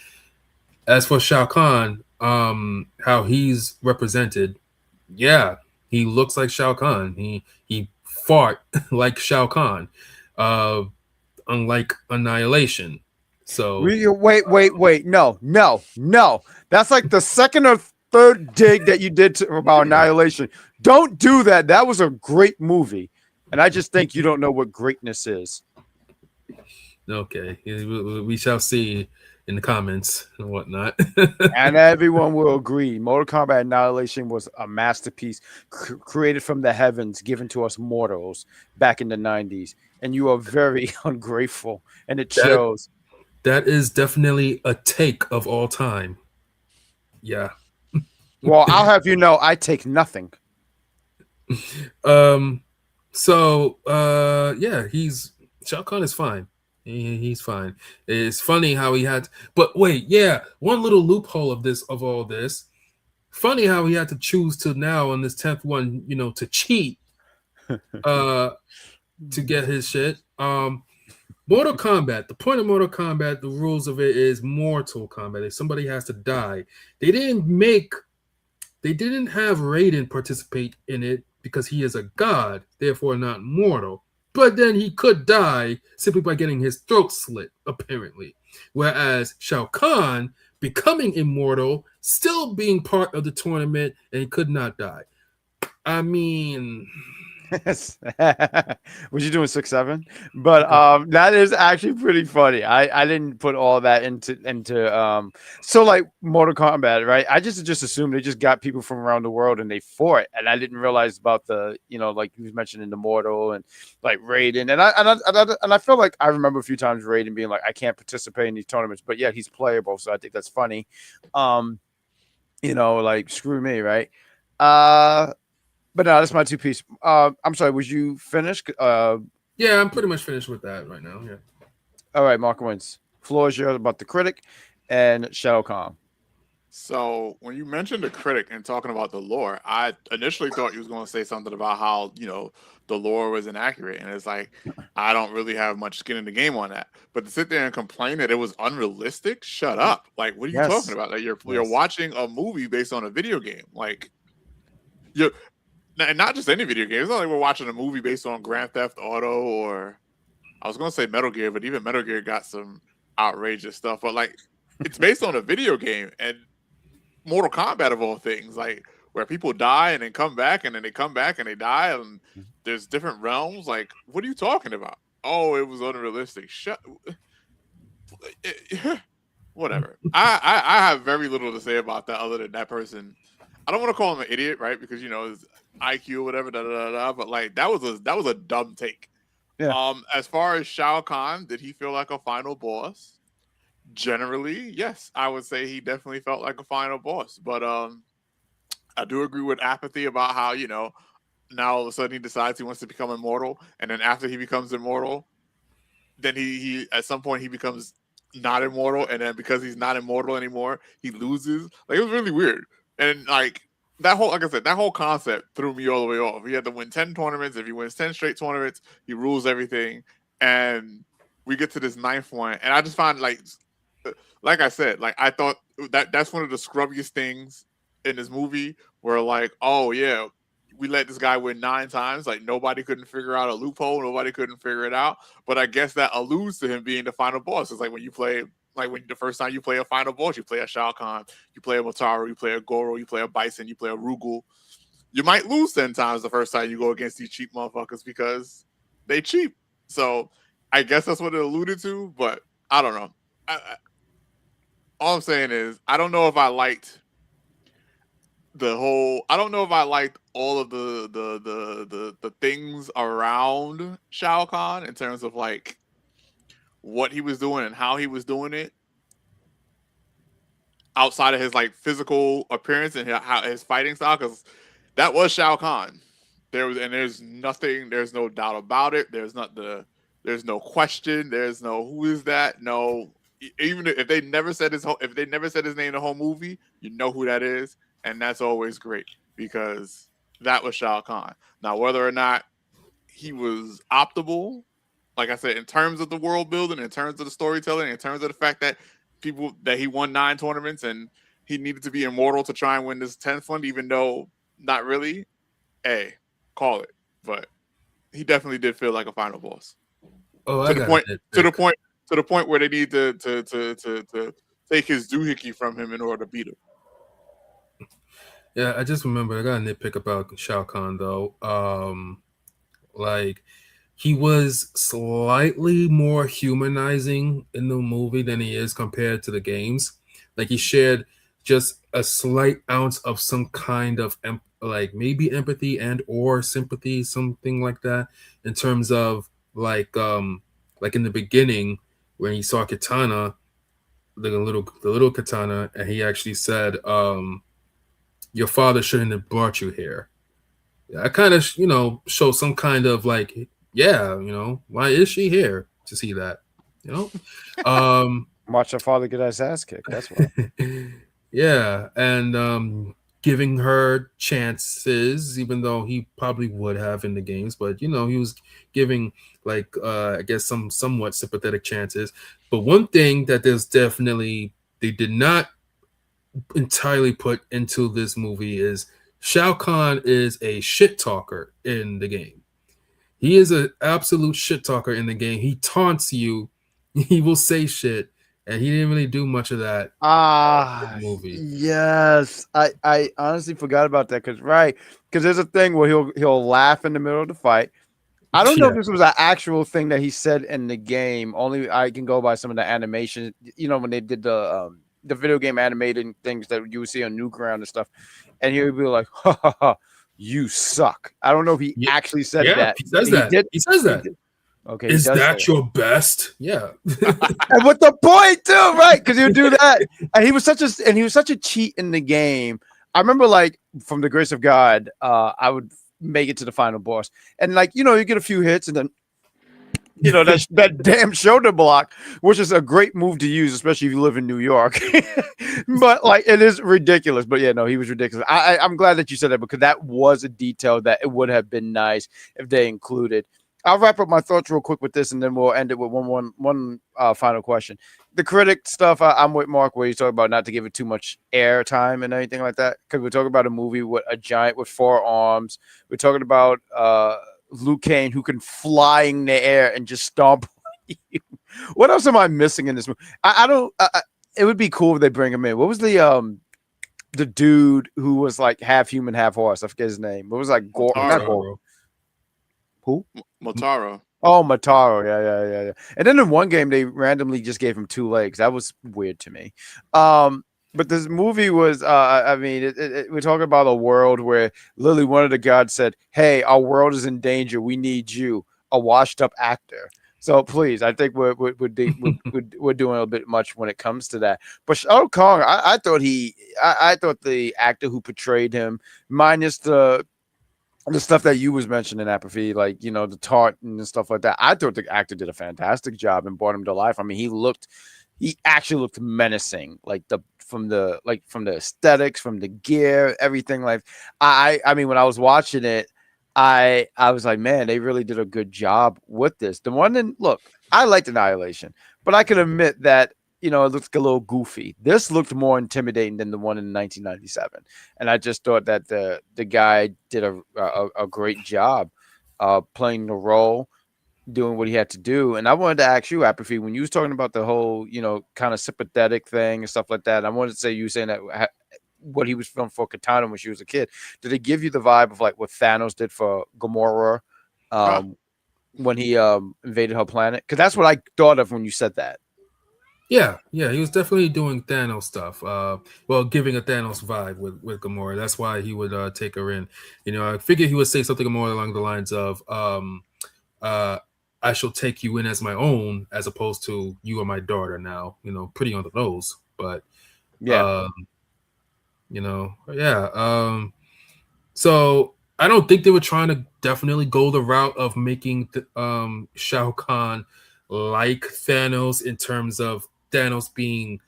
As for Shao Kahn, how he's represented, yeah, he looks like Shao Kahn. He fought like Shao Kahn. Unlike Annihilation. So Wait. No. That's like the second or third dig that you did about Annihilation. Don't do that. That was a great movie. And I just think you don't know what greatness is. Okay. We shall see in the comments and whatnot. And everyone will agree. Mortal Kombat Annihilation was a masterpiece created from the heavens, given to us mortals back in the 90s. And you are very ungrateful. And it shows. That is definitely a take of all time. Yeah. Well, I'll have you know, I take nothing. So yeah, Shao Kahn is fine. He's fine. It's funny how he had, but wait, yeah, one little loophole of all this. Funny how he had to choose to now on this 10th one, to cheat, uh, to get his shit. Mortal Kombat. The point of Mortal Kombat, the rules of it is Mortal Kombat. If somebody has to die, they didn't make, they didn't have Raiden participate in it because he is a god, therefore not mortal. But then he could die simply by getting his throat slit, apparently. Whereas Shao Kahn becoming immortal, still being part of the tournament, and he could not die. I mean, Was you doing 6-7? But that is actually pretty funny. I didn't put all that into so like Mortal Kombat, right? I just assumed they just got people from around the world and they fought, and I didn't realize about the like you mentioned in the Mortal and like Raiden, and I feel like I remember a few times Raiden being like, I can't participate in these tournaments, but yet he's playable, so I think that's funny. Like screw me, right? But no, that's my two piece. I'm sorry, was you finished? Yeah, I'm pretty much finished with that right now. Yeah. All right, Mark wins. Floor is yours about the critic and Shao Kahn. So when you mentioned the critic and talking about the lore, I initially thought you was going to say something about how the lore was inaccurate, and it's like I don't really have much skin in the game on that. But to sit there and complain that it was unrealistic, shut up! Like, what are you talking about? Like you're watching a movie based on a video game, like you. And not just any video game. It's not like we're watching a movie based on Grand Theft Auto or I was going to say Metal Gear, but even Metal Gear got some outrageous stuff. But like, it's based on a video game, and Mortal Kombat of all things, like where people die and then come back, and then they come back and they die, and there's different realms. Like, what are you talking about? Oh, it was unrealistic. Whatever. I have very little to say about that other than that person. I don't want to call him an idiot, right? Because his IQ or whatever, but like that was a dumb take. Yeah. As far as Shao Kahn, did he feel like a final boss? Generally, yes, I would say he definitely felt like a final boss. But I do agree with apathy about how now all of a sudden he decides he wants to become immortal, and then after he becomes immortal, then he at some point he becomes not immortal, and then because he's not immortal anymore, he loses. Like, it was really weird, and like. Like I said, that whole concept threw me all the way off. He had to win 10 tournaments. If he wins 10 straight tournaments, he rules everything. And we get to this 9th one. And I just find, like I said, like I thought that's one of the scrubbiest things in this movie where like, oh yeah, we let this guy win 9 times. Like nobody couldn't figure out a loophole. Nobody couldn't figure it out. But I guess that alludes to him being the final boss. It's like when you play when the first time you play a final boss, you play a Shao Kahn, you play a Motaro, you play a Goro, you play a Bison, you play a Rugal. You might lose 10 times the first time you go against these cheap motherfuckers because they cheap. So I guess that's what it alluded to, but I don't know. All I'm saying is I don't know if I liked I don't know if I liked all of the things around Shao Kahn in terms of like what he was doing and how he was doing it outside of his like physical appearance and how his fighting style, because that was Shao Kahn. There's no doubt about it. There's no question. There's no who is that. No, even if they never said his name the whole movie, you know who that is, and that's always great because that was Shao Kahn. Now, whether or not he was optimal, like I said, in terms of the world building, in terms of the storytelling, in terms of the fact that he won 9 tournaments and he needed to be immortal to try and win this 10th one, even though not really, call it. But he definitely did feel like a final boss. Oh, to the point where they need to take his doohickey from him in order to beat him. Yeah, I just remember I got a nitpick about Shao Kahn though. Like he was slightly more humanizing in the movie than he is compared to the games. Like he shared just a slight ounce of some kind of like maybe empathy and or sympathy, something like that, in terms of like in the beginning when he saw Kitana, the little Kitana, and he actually said, your father shouldn't have brought you here. I kind of, show some kind of like, yeah, why is she here to see that? You know, um, Watch her father get his ass kicked. That's why. yeah, and giving her chances, even though he probably would have in the games, but you know, he was giving like I guess some somewhat sympathetic chances. But one thing that there's definitely they did not entirely put into this movie is Shao Kahn is a shit talker in the game. He is an absolute shit talker in the game. He taunts you. He will say shit, and he didn't really do much of that in the movie. Yes. I honestly forgot about that because there's a thing where he'll laugh in the middle of the fight. I don't know Yeah, if this was an actual thing that he said in the game. Only I can go by some of the animation. You know, when they did the video game animated things that you would see on Newground and stuff, and he would be like, "Ha ha ha, you suck." I don't know if he yeah, actually said yeah. that. He says He that. did. He says He that. did. Okay, he Is does say that it. your best? Yeah. And with the point too, right? Because he would do that, and he was such a cheat in the game. I remember, like, from the grace of God, I would make it to the final boss, and like you get a few hits, and then that damn shoulder block, which is a great move to use, especially if you live in New York. But like, it is ridiculous. But yeah, no, he was ridiculous. I'm glad that you said that because that was a detail that it would have been nice if they included. I'll wrap up my thoughts real quick with this, and then we'll end it with one final question. The critic stuff, I'm with Mark, where he's talking about not to give it too much air time and anything like that, because we're talking about a movie with a giant with 4 arms. We're talking about Luke Kane, who can fly in the air and just stomp you. What else am I missing in this movie? I don't. It would be cool if they bring him in. What was the dude who was like half human, half horse? I forget his name. What was like not Motaro. Gore? Who? Motaro. Oh, Mataro. Yeah. And then in one game, they randomly just gave him 2 legs. That was weird to me. But this movie was, I mean, we're talking about a world where literally one of the gods said, "Hey, our world is in danger. We need you, a washed-up actor." So please, I think we're doing a bit much when it comes to that. But Shao Kahn, I thought the actor who portrayed him, minus the stuff that you was mentioning, Apathy, like the taunt and stuff like that. I thought the actor did a fantastic job and brought him to life. I mean, he actually looked menacing, like from the aesthetics, from the gear, everything. Like I mean, when I was watching it, I was like, man, they really did a good job with this. The one in look, I liked Annihilation, but I can admit that it looked a little goofy. This looked more intimidating than the one in 1997, and I just thought that the guy did a great job playing the role, doing what he had to do. And I wanted to ask you, Apathy, when you was talking about the whole kind of sympathetic thing and stuff like that. I wanted to say you were saying that what he was feeling for Kitana when she was a kid. Did it give you the vibe of like what Thanos did for Gamora Ah, when he invaded her planet? Because that's what I thought of when you said that. Yeah, he was definitely doing Thanos stuff. Well, giving a Thanos vibe with Gamora. That's why he would take her in. I figured he would say something more along the lines of, "I shall take you in as my own," as opposed to "You are my daughter now." Pretty on the nose, but Yeah. um, yeah. So I don't think they were trying to definitely go the route of making Shao Kahn like Thanos in terms of Thanos being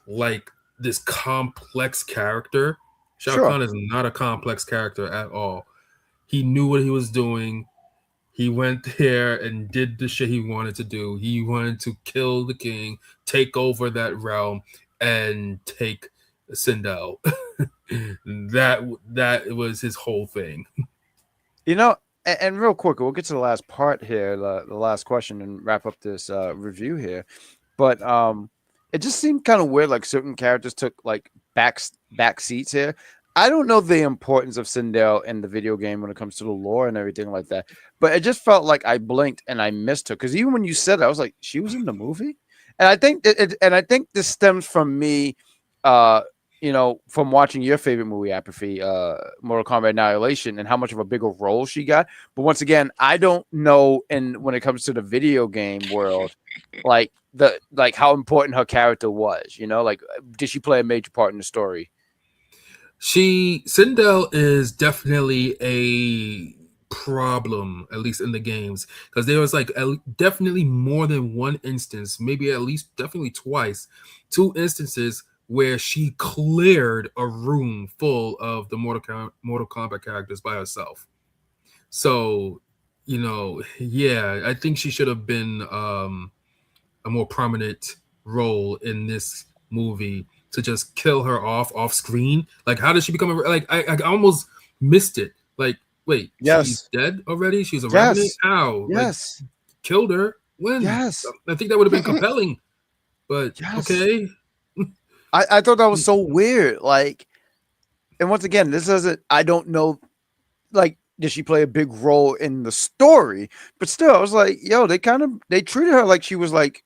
like this complex character. Shao Sure. Kahn is not a complex character at all. He knew what he was doing. He went there and did the shit he wanted to do. He wanted to kill the king, take over that realm, and take Sindel. that was his whole thing. And real quick, we'll get to the last part here, the last question, and wrap up this review here. But it just seemed kind of weird, like certain characters took like back seats here. I don't know the importance of Sindel in the video game when it comes to the lore and everything like that, but it just felt like I blinked and I missed her. Because even when you said it, I was like, she was in the movie, and I think this stems from me, uh, from watching your favorite movie, Apathy, Mortal Kombat Annihilation, and how much of a bigger role she got. But once again, I don't know, and when it comes to the video game world, like how important her character was. Like, did she play a major part in the story? Sindel is definitely a problem, at least in the games, because there was like definitely more than one instance, maybe at least definitely twice, two instances where she cleared a room full of the Mortal Kombat characters by herself. So, yeah, I think she should have been a more prominent role in this movie to just kill her off screen. Like, how did she become like? I almost missed it. Like, wait, she's Yes. dead already? She's a revenant? Yes. How? Like, Yes. killed her? When? Yes. I think that would have been compelling. But Yes. okay. I thought that was so weird. Like, and once again, this doesn't. I don't know. Like, did she play a big role in the story? But still, I was like, yo, they treated her like she was like.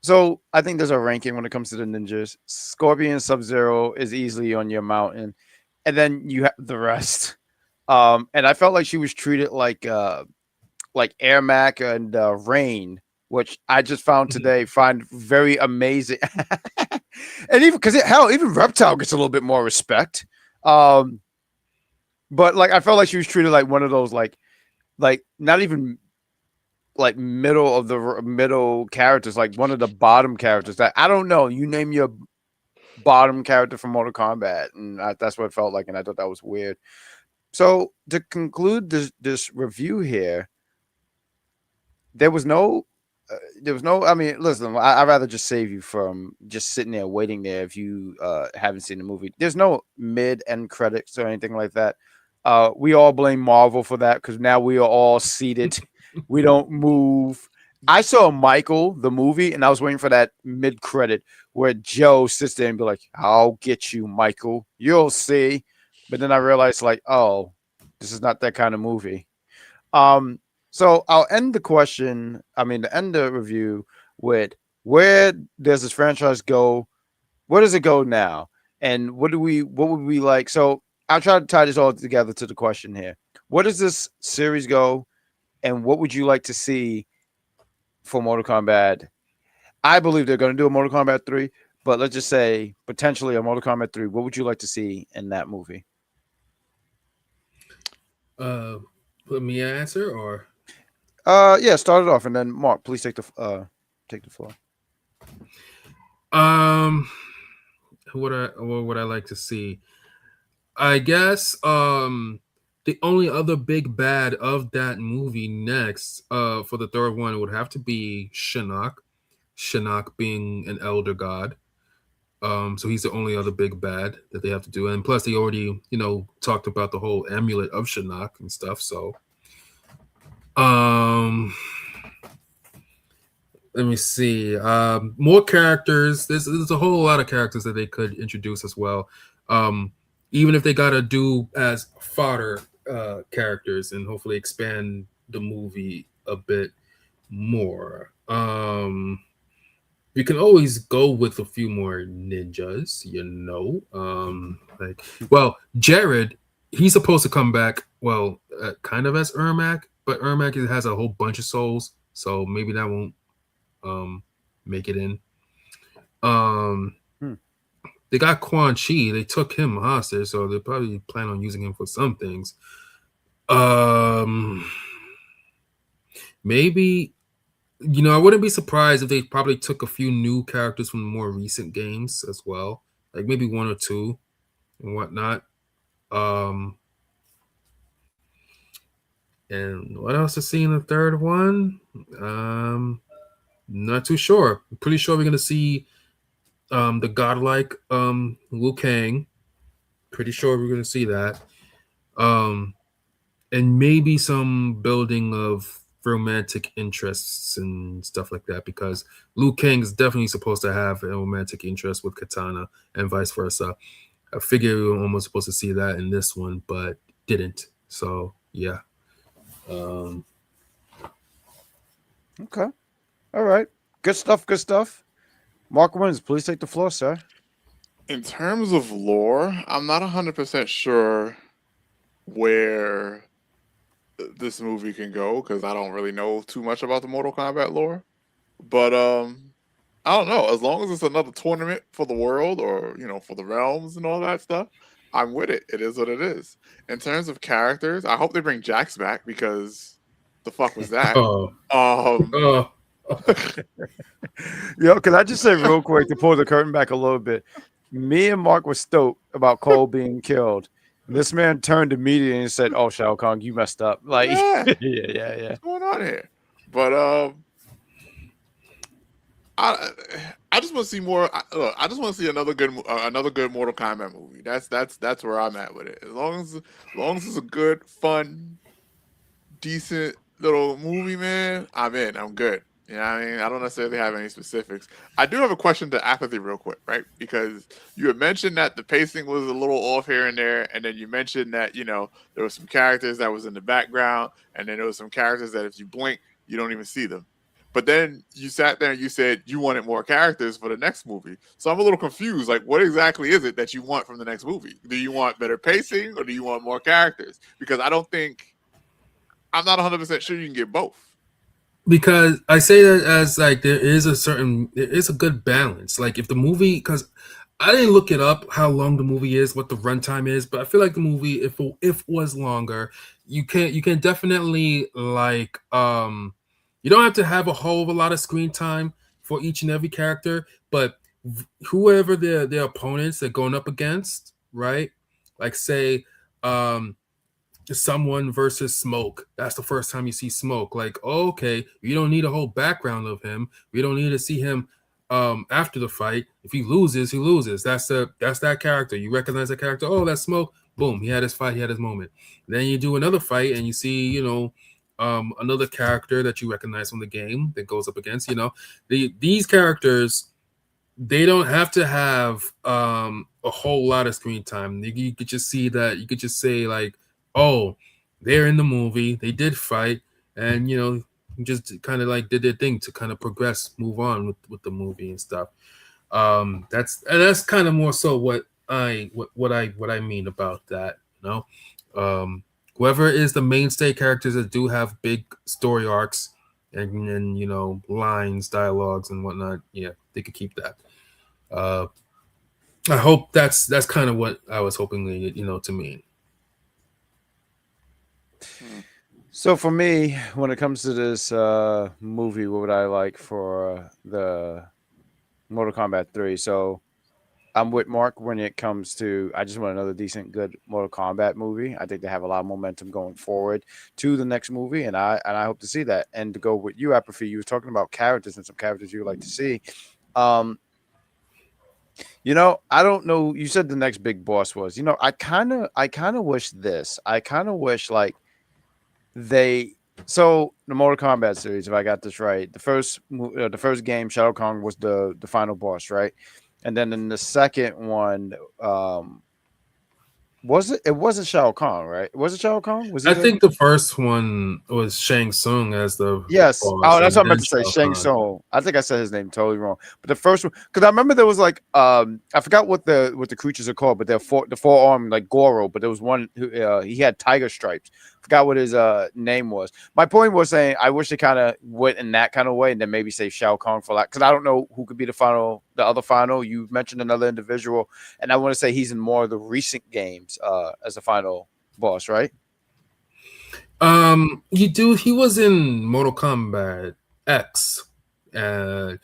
So I think there's a ranking when it comes to the ninjas. Scorpion, Sub Zero is easily on your mountain, and then you have the rest. And I felt like she was treated like Ermac and Rain, which I just found today find very amazing. And even because hell, even Reptile gets a little bit more respect. Um, but like I felt like she was treated like one of those like not even like middle of the middle characters, like one of the bottom characters. That I don't know. You name your bottom character from Mortal Kombat, and that's what it felt like, and I thought that was weird. So to conclude this review here, there was no. I mean, listen. I'd rather just save you from just sitting there waiting there if you haven't seen the movie. There's no mid end credits or anything like that. We all blame Marvel for that because now we are all seated. We don't move. I saw Michael the movie, and I was waiting for that mid credit where Joe sits there and be like, "I'll get you, Michael. You'll see." But then I realized, like, oh, this is not that kind of movie. Um, so I'll end the question. I mean, to end the review with where does this franchise go? Where does it go now? And what would we like? So I'll try to tie this all together to the question here. Where does this series go? And what would you like to see for Mortal Kombat? I believe they're going to do a Mortal Kombat 3, but let's just say potentially a Mortal Kombat 3. What would you like to see in that movie? Uh, Let me answer or Yeah, start it off, and then Mark, please take the floor. um, what would I like to see? I guess the only other big bad of that movie next for the third one would have to be Shinnok. Shinnok being an elder god. So he's the only other big bad that they have to do. And plus they already, talked about the whole amulet of Shinnok and stuff. So let me see. More characters. There's a whole lot of characters that they could introduce as well. Even if they gotta do as fodder characters and hopefully expand the movie a bit more. You can always go with a few more ninjas, well, Jared, he's supposed to come back, well, kind of as Ermac, but Ermac has a whole bunch of souls, so maybe that won't make it in. They got Quan Chi. They took him hostage, so they probably plan on using him for some things. Maybe, I wouldn't be surprised if they probably took a few new characters from the more recent games as well, like maybe one or two and whatnot. And what else to see in the third one? Not too sure. I'm pretty sure we're gonna see the godlike Liu Kang. Pretty sure we're gonna see that. And maybe some building of romantic interests and stuff like that, because Liu Kang is definitely supposed to have a romantic interest with Kitana and vice versa. I figure we were almost supposed to see that in this one, but didn't. So yeah. Okay. All right. Good stuff. Good stuff. Mark Wins, please take the floor, sir. In terms of lore, I'm not 100% sure where this movie can go because I don't really know too much about the Mortal Kombat lore. But I don't know. As long as it's another tournament for the world or for the realms and all that stuff, I'm with it. It is what it is. In terms of characters, I hope they bring Jax back because the fuck was that? Oh, Um, oh, Yo, can I just say real quick to pull the curtain back a little bit? Me and Mark were stoked about Cole being killed. And this man turned immediately and said, "Oh, Shao Kahn, you messed up." Like, yeah, yeah. what's going on here? But I I just want to see more. Look, I just want to see another good Mortal Kombat movie. That's where I'm at with it. As long as it's a good, fun, decent little movie, man, I'm in. I'm good. You know what I mean? I don't necessarily have any specifics. I do have a question to Apathy real quick, right? Because you had mentioned that the pacing was a little off here and there, and then you mentioned that, there were some characters that was in the background, and then there was some characters that if you blink, you don't even see them. But then you sat there and you said you wanted more characters for the next movie. So I'm a little confused. Like, what exactly is it that you want from the next movie? Do you want better pacing or do you want more characters? Because I'm not 100% sure you can get both. because I say that as like there is a good balance. Like if the movie, because I didn't look it up how long the movie is, what the runtime is, but I feel like the movie, if it was longer, you can definitely like you don't have to have a whole lot of screen time for each and every character, but whoever their opponents they're going up against, right? Like say someone versus Smoke. That's the first time you see Smoke. Like, oh, okay, you don't need a whole background of him. We don't need to see him after the fight. If he loses, he loses. That's that character. You recognize that character. Oh, that's Smoke. Boom, he had his fight. He had his moment. Then you do another fight, and you see, another character that you recognize from the game that goes up against. These characters they don't have to have a whole lot of screen time. You could just see that. You could just say like, "Oh, they're in the movie. They did fight, and just kind of like did their thing to kind of progress, move on with the movie and stuff." That's kind of more so what I mean about that. Whoever is the mainstay characters that do have big story arcs and lines, dialogues, and whatnot. Yeah, they could keep that. I hope that's kind of what I was hoping to mean. So for me, when it comes to this movie, what would I like for the Mortal Kombat 3? So I'm with Mark when it comes to I just want another decent, good Mortal Kombat movie. I think they have a lot of momentum going forward to the next movie, and I hope to see that. And to go with you, Apathy, you were talking about characters and some characters you would like to see. Um, I don't know. You said the next big boss was. I kind of wish this. I kind of wish like they. So the Mortal Kombat series, if I got this right, the first game, Shao Kahn was the final boss, right? And then in the second one, it wasn't Shao Kahn, right? Was it Shao Kahn? Was he I the think the first one was Shang Tsung as the Yes. boss, Oh, that's and what I then meant to say. Shao Shang Kahn. Tsung. I think I said his name totally wrong. But the first one, because I remember there was like I forgot what the creatures are called, but they're the four-armed like Goro, but there was one who he had tiger stripes. Forgot what his name was. My point was saying I wish they kind of went in that kind of way and then maybe say Shao Kahn for that, because I don't know who could be the other final. You mentioned another individual, and I want to say he's in more of the recent games as the final boss, right? He was in Mortal Kombat X, uh,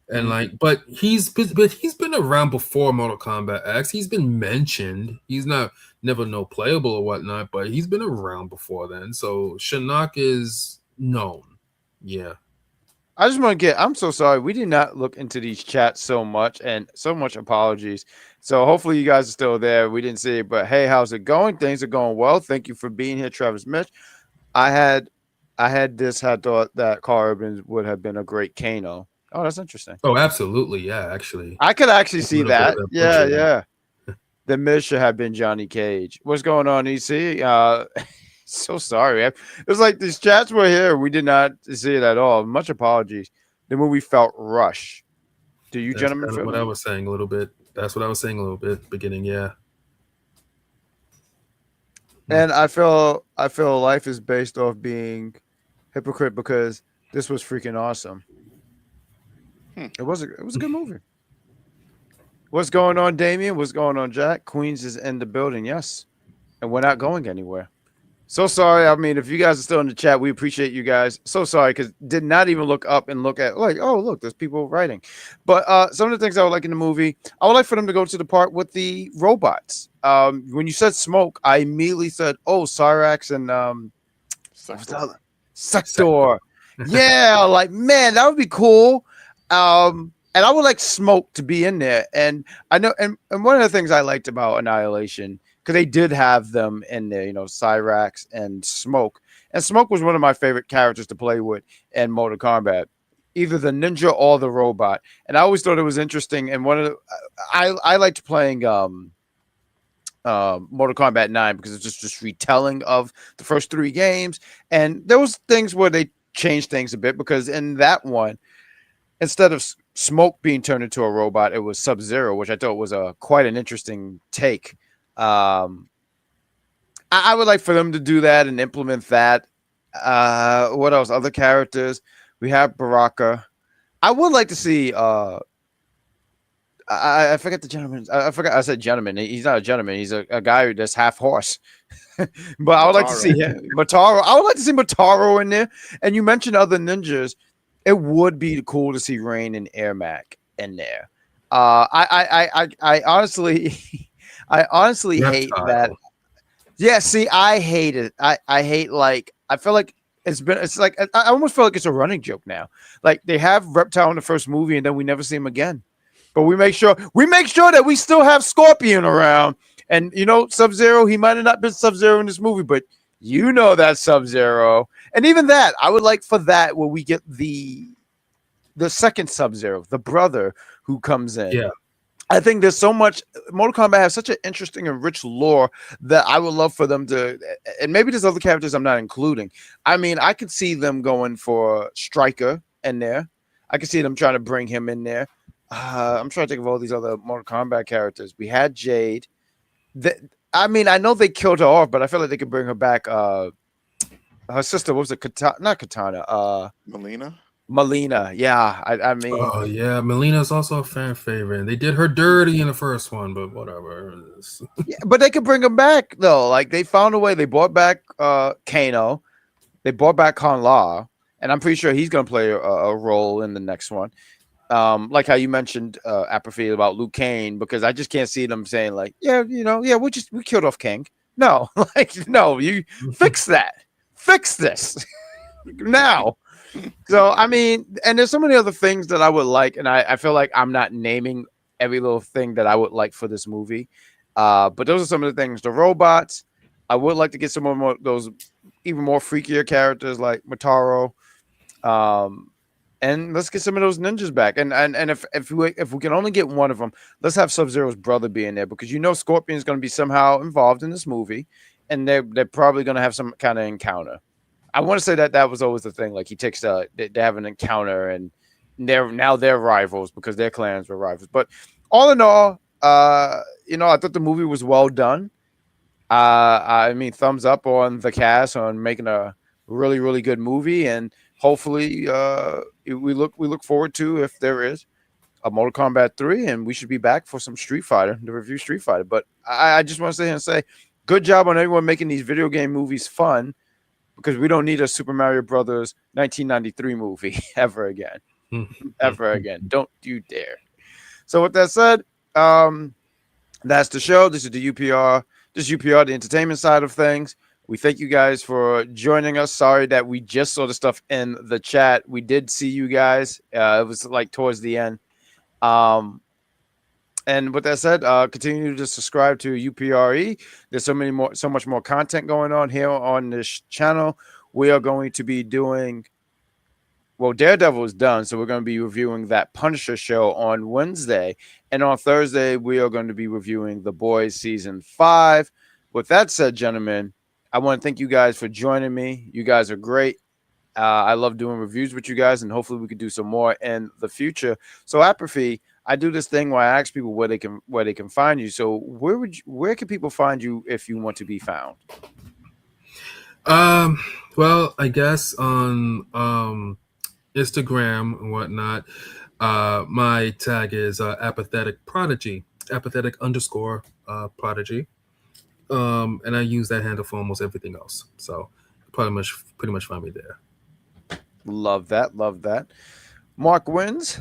and Mhm. like, but he's been around before Mortal Kombat X. He's been mentioned. He's not never no playable or whatnot, but he's been around before then. So Shinnok is known. Yeah. I just want to I'm so sorry. We did not look into these chats so much, and so much apologies. So hopefully you guys are still there. We didn't see it, but hey, how's it going? Things are going well. Thank you for being here, Travis Mitch. I had had thought that Karl Urban would have been a great Kano. Oh, that's interesting. Oh, absolutely. Yeah, actually, I could actually a see little bit of that. that Yeah, butcher. yeah. The Miz should have been Johnny Cage. What's going on, EC? So sorry, man. It was like these chats were here. We did not see it at all. Much apologies. The movie felt rushed. Do you That's gentlemen kind of feel what it? I was saying a little bit. That's what I was saying a little bit beginning. Yeah. And I feel life is based off being hypocrite because this was freaking awesome. Hmm. It was a good movie. What's going on, Damien? What's going on, Jack? Queens is in the building, yes. And we're not going anywhere. So sorry. I mean, if you guys are still in the chat, we appreciate you guys. So sorry because did not even look up and look at like, oh look, there's people writing. But some of the things I would like in the movie, I would like for them to go to the part with the robots. When you said smoke, I immediately said, oh, Cyrax and what's the other? Sector. Yeah, like man, that would be cool. And I would like smoke to be in there. And I know, and one of the things I liked about Annihilation because they did have them in there, you know, Cyrax and Smoke. And Smoke was one of my favorite characters to play with in Mortal Kombat, either the ninja or the robot. And I always thought it was interesting. And one of the, I liked playing Mortal Kombat 9 because it's just retelling of the first three games. And there was things where they changed things a bit because in that one, instead of Smoke being turned into a robot, it was Sub-Zero, which I thought was quite an interesting take. I would like for them to do that and implement that. What else? Other characters. We have Baraka. I would like to see I forget the gentleman. I forgot I said gentleman. He's not a gentleman. He's a guy that's half horse. But I would like to see him. Mataro. I would like to see Mataro in there. And you mentioned other ninjas. It would be cool to see Rain and Ermac in there. I honestly I honestly hate that. Yeah, see, I hate it. I hate like I feel like it's like I almost feel like it's a running joke now. Like they have Reptile in the first movie and then we never see him again. But we make sure that we still have Scorpion around. And you know, Sub-Zero, he might have not been Sub-Zero in this movie, but you know that Sub-Zero. And even that, I would like for that where we get the second Sub-Zero, the brother who comes in. Yeah. I think there's so much. Mortal Kombat has such an interesting and rich lore that I would love for them to, and maybe there's other characters I'm not including. I mean, I could see them going for Stryker in there. I could see them trying to bring him in there. I'm trying to think of all these other Mortal Kombat characters. We had Jade. I mean, I know they killed her off, but I feel like they could bring her back. Her sister, what was it? Not Kitana. Melina. Yeah. I mean. Oh, yeah. Melina's also a fan favorite. They did her dirty in the first one, but whatever. Yeah, but they could bring her back, though. Like, they found a way. They brought back Kano. They brought back Khan La. And I'm pretty sure he's going to play a role in the next one. Like how you mentioned apathy about Liu Kang, because I just can't see them saying like, yeah, you know, yeah, we killed off King. No, like, no, you fix that. Fix this now. So, I mean, and there's so many other things that I would like, and I feel like I'm not naming every little thing that I would like for this movie. But those are some of the things. The robots, I would like to get some more those even more freakier characters like Mataro. And let's get some of those ninjas back. And if we can only get one of them, let's have Sub-Zero's brother be in there because you know Scorpion's going to be somehow involved in this movie, and they're probably going to have some kind of encounter. I want to say that was always the thing. Like he takes they have an encounter, and they're rivals because their clans were rivals. But all in all, you know, I thought the movie was well done. I mean, thumbs up on the cast on making a really, really good movie, and hopefully, we look forward to if there is a Mortal Kombat 3, and we should be back for some Street Fighter to review Street Fighter. But I just want to sit here and say, good job on everyone making these video game movies fun, because we don't need a Super Mario Brothers 1993 movie ever again, ever again. Don't you dare. So with that said, that's the show. This is the UPR. This is UPR, the entertainment side of things. We thank you guys for joining us. Sorry that we just saw the stuff in the chat. We did see you guys. It was like towards the end. And with that said, continue to subscribe to UPRE. There's so much more content going on here on this channel. We are going to be doing, well, Daredevil is done, so we're going to be reviewing that Punisher show on Wednesday. And on Thursday, we are going to be reviewing The Boys Season 5. With that said, gentlemen, I want to thank you guys for joining me. You guys are great. I love doing reviews with you guys, and hopefully we could do some more in the future. So, Apathy, I do this thing where I ask people where they can find you. So, where can people find you if you want to be found? Well, I guess on Instagram and whatnot. My tag is apathetic prodigy, apathetic underscore prodigy. And I use that handle for almost everything else. So pretty much find me there. Love that. Love that. Mark Wins,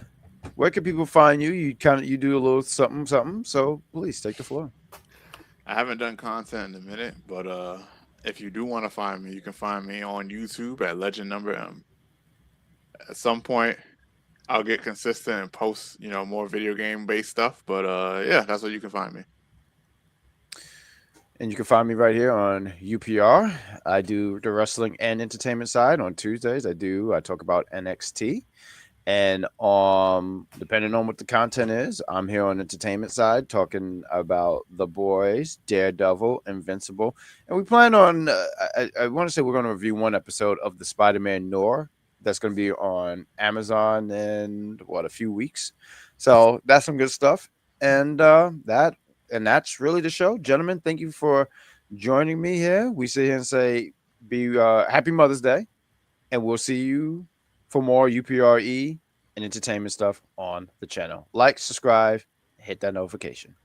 where can people find you? You do a little something something. So please take the floor. I haven't done content in a minute, but if you do want to find me, you can find me on YouTube at Legend Number M. At some point, I'll get consistent and post, more video game based stuff. But yeah, that's where you can find me. And you can find me right here on UPR. I do the wrestling and entertainment side on Tuesdays. I talk about NXT. And depending on what the content is, I'm here on entertainment side talking about The Boys, Daredevil, Invincible, and we plan on. I want to say we're going to review one episode of the Spider-Man Noir that's going to be on Amazon in a few weeks. So that's some good stuff, and that's really the show, gentlemen. Thank you for joining me here. We sit here and say, "Be Happy Mother's Day." And we'll see you for more UPRE and entertainment stuff on the channel. Like, subscribe, hit that notification.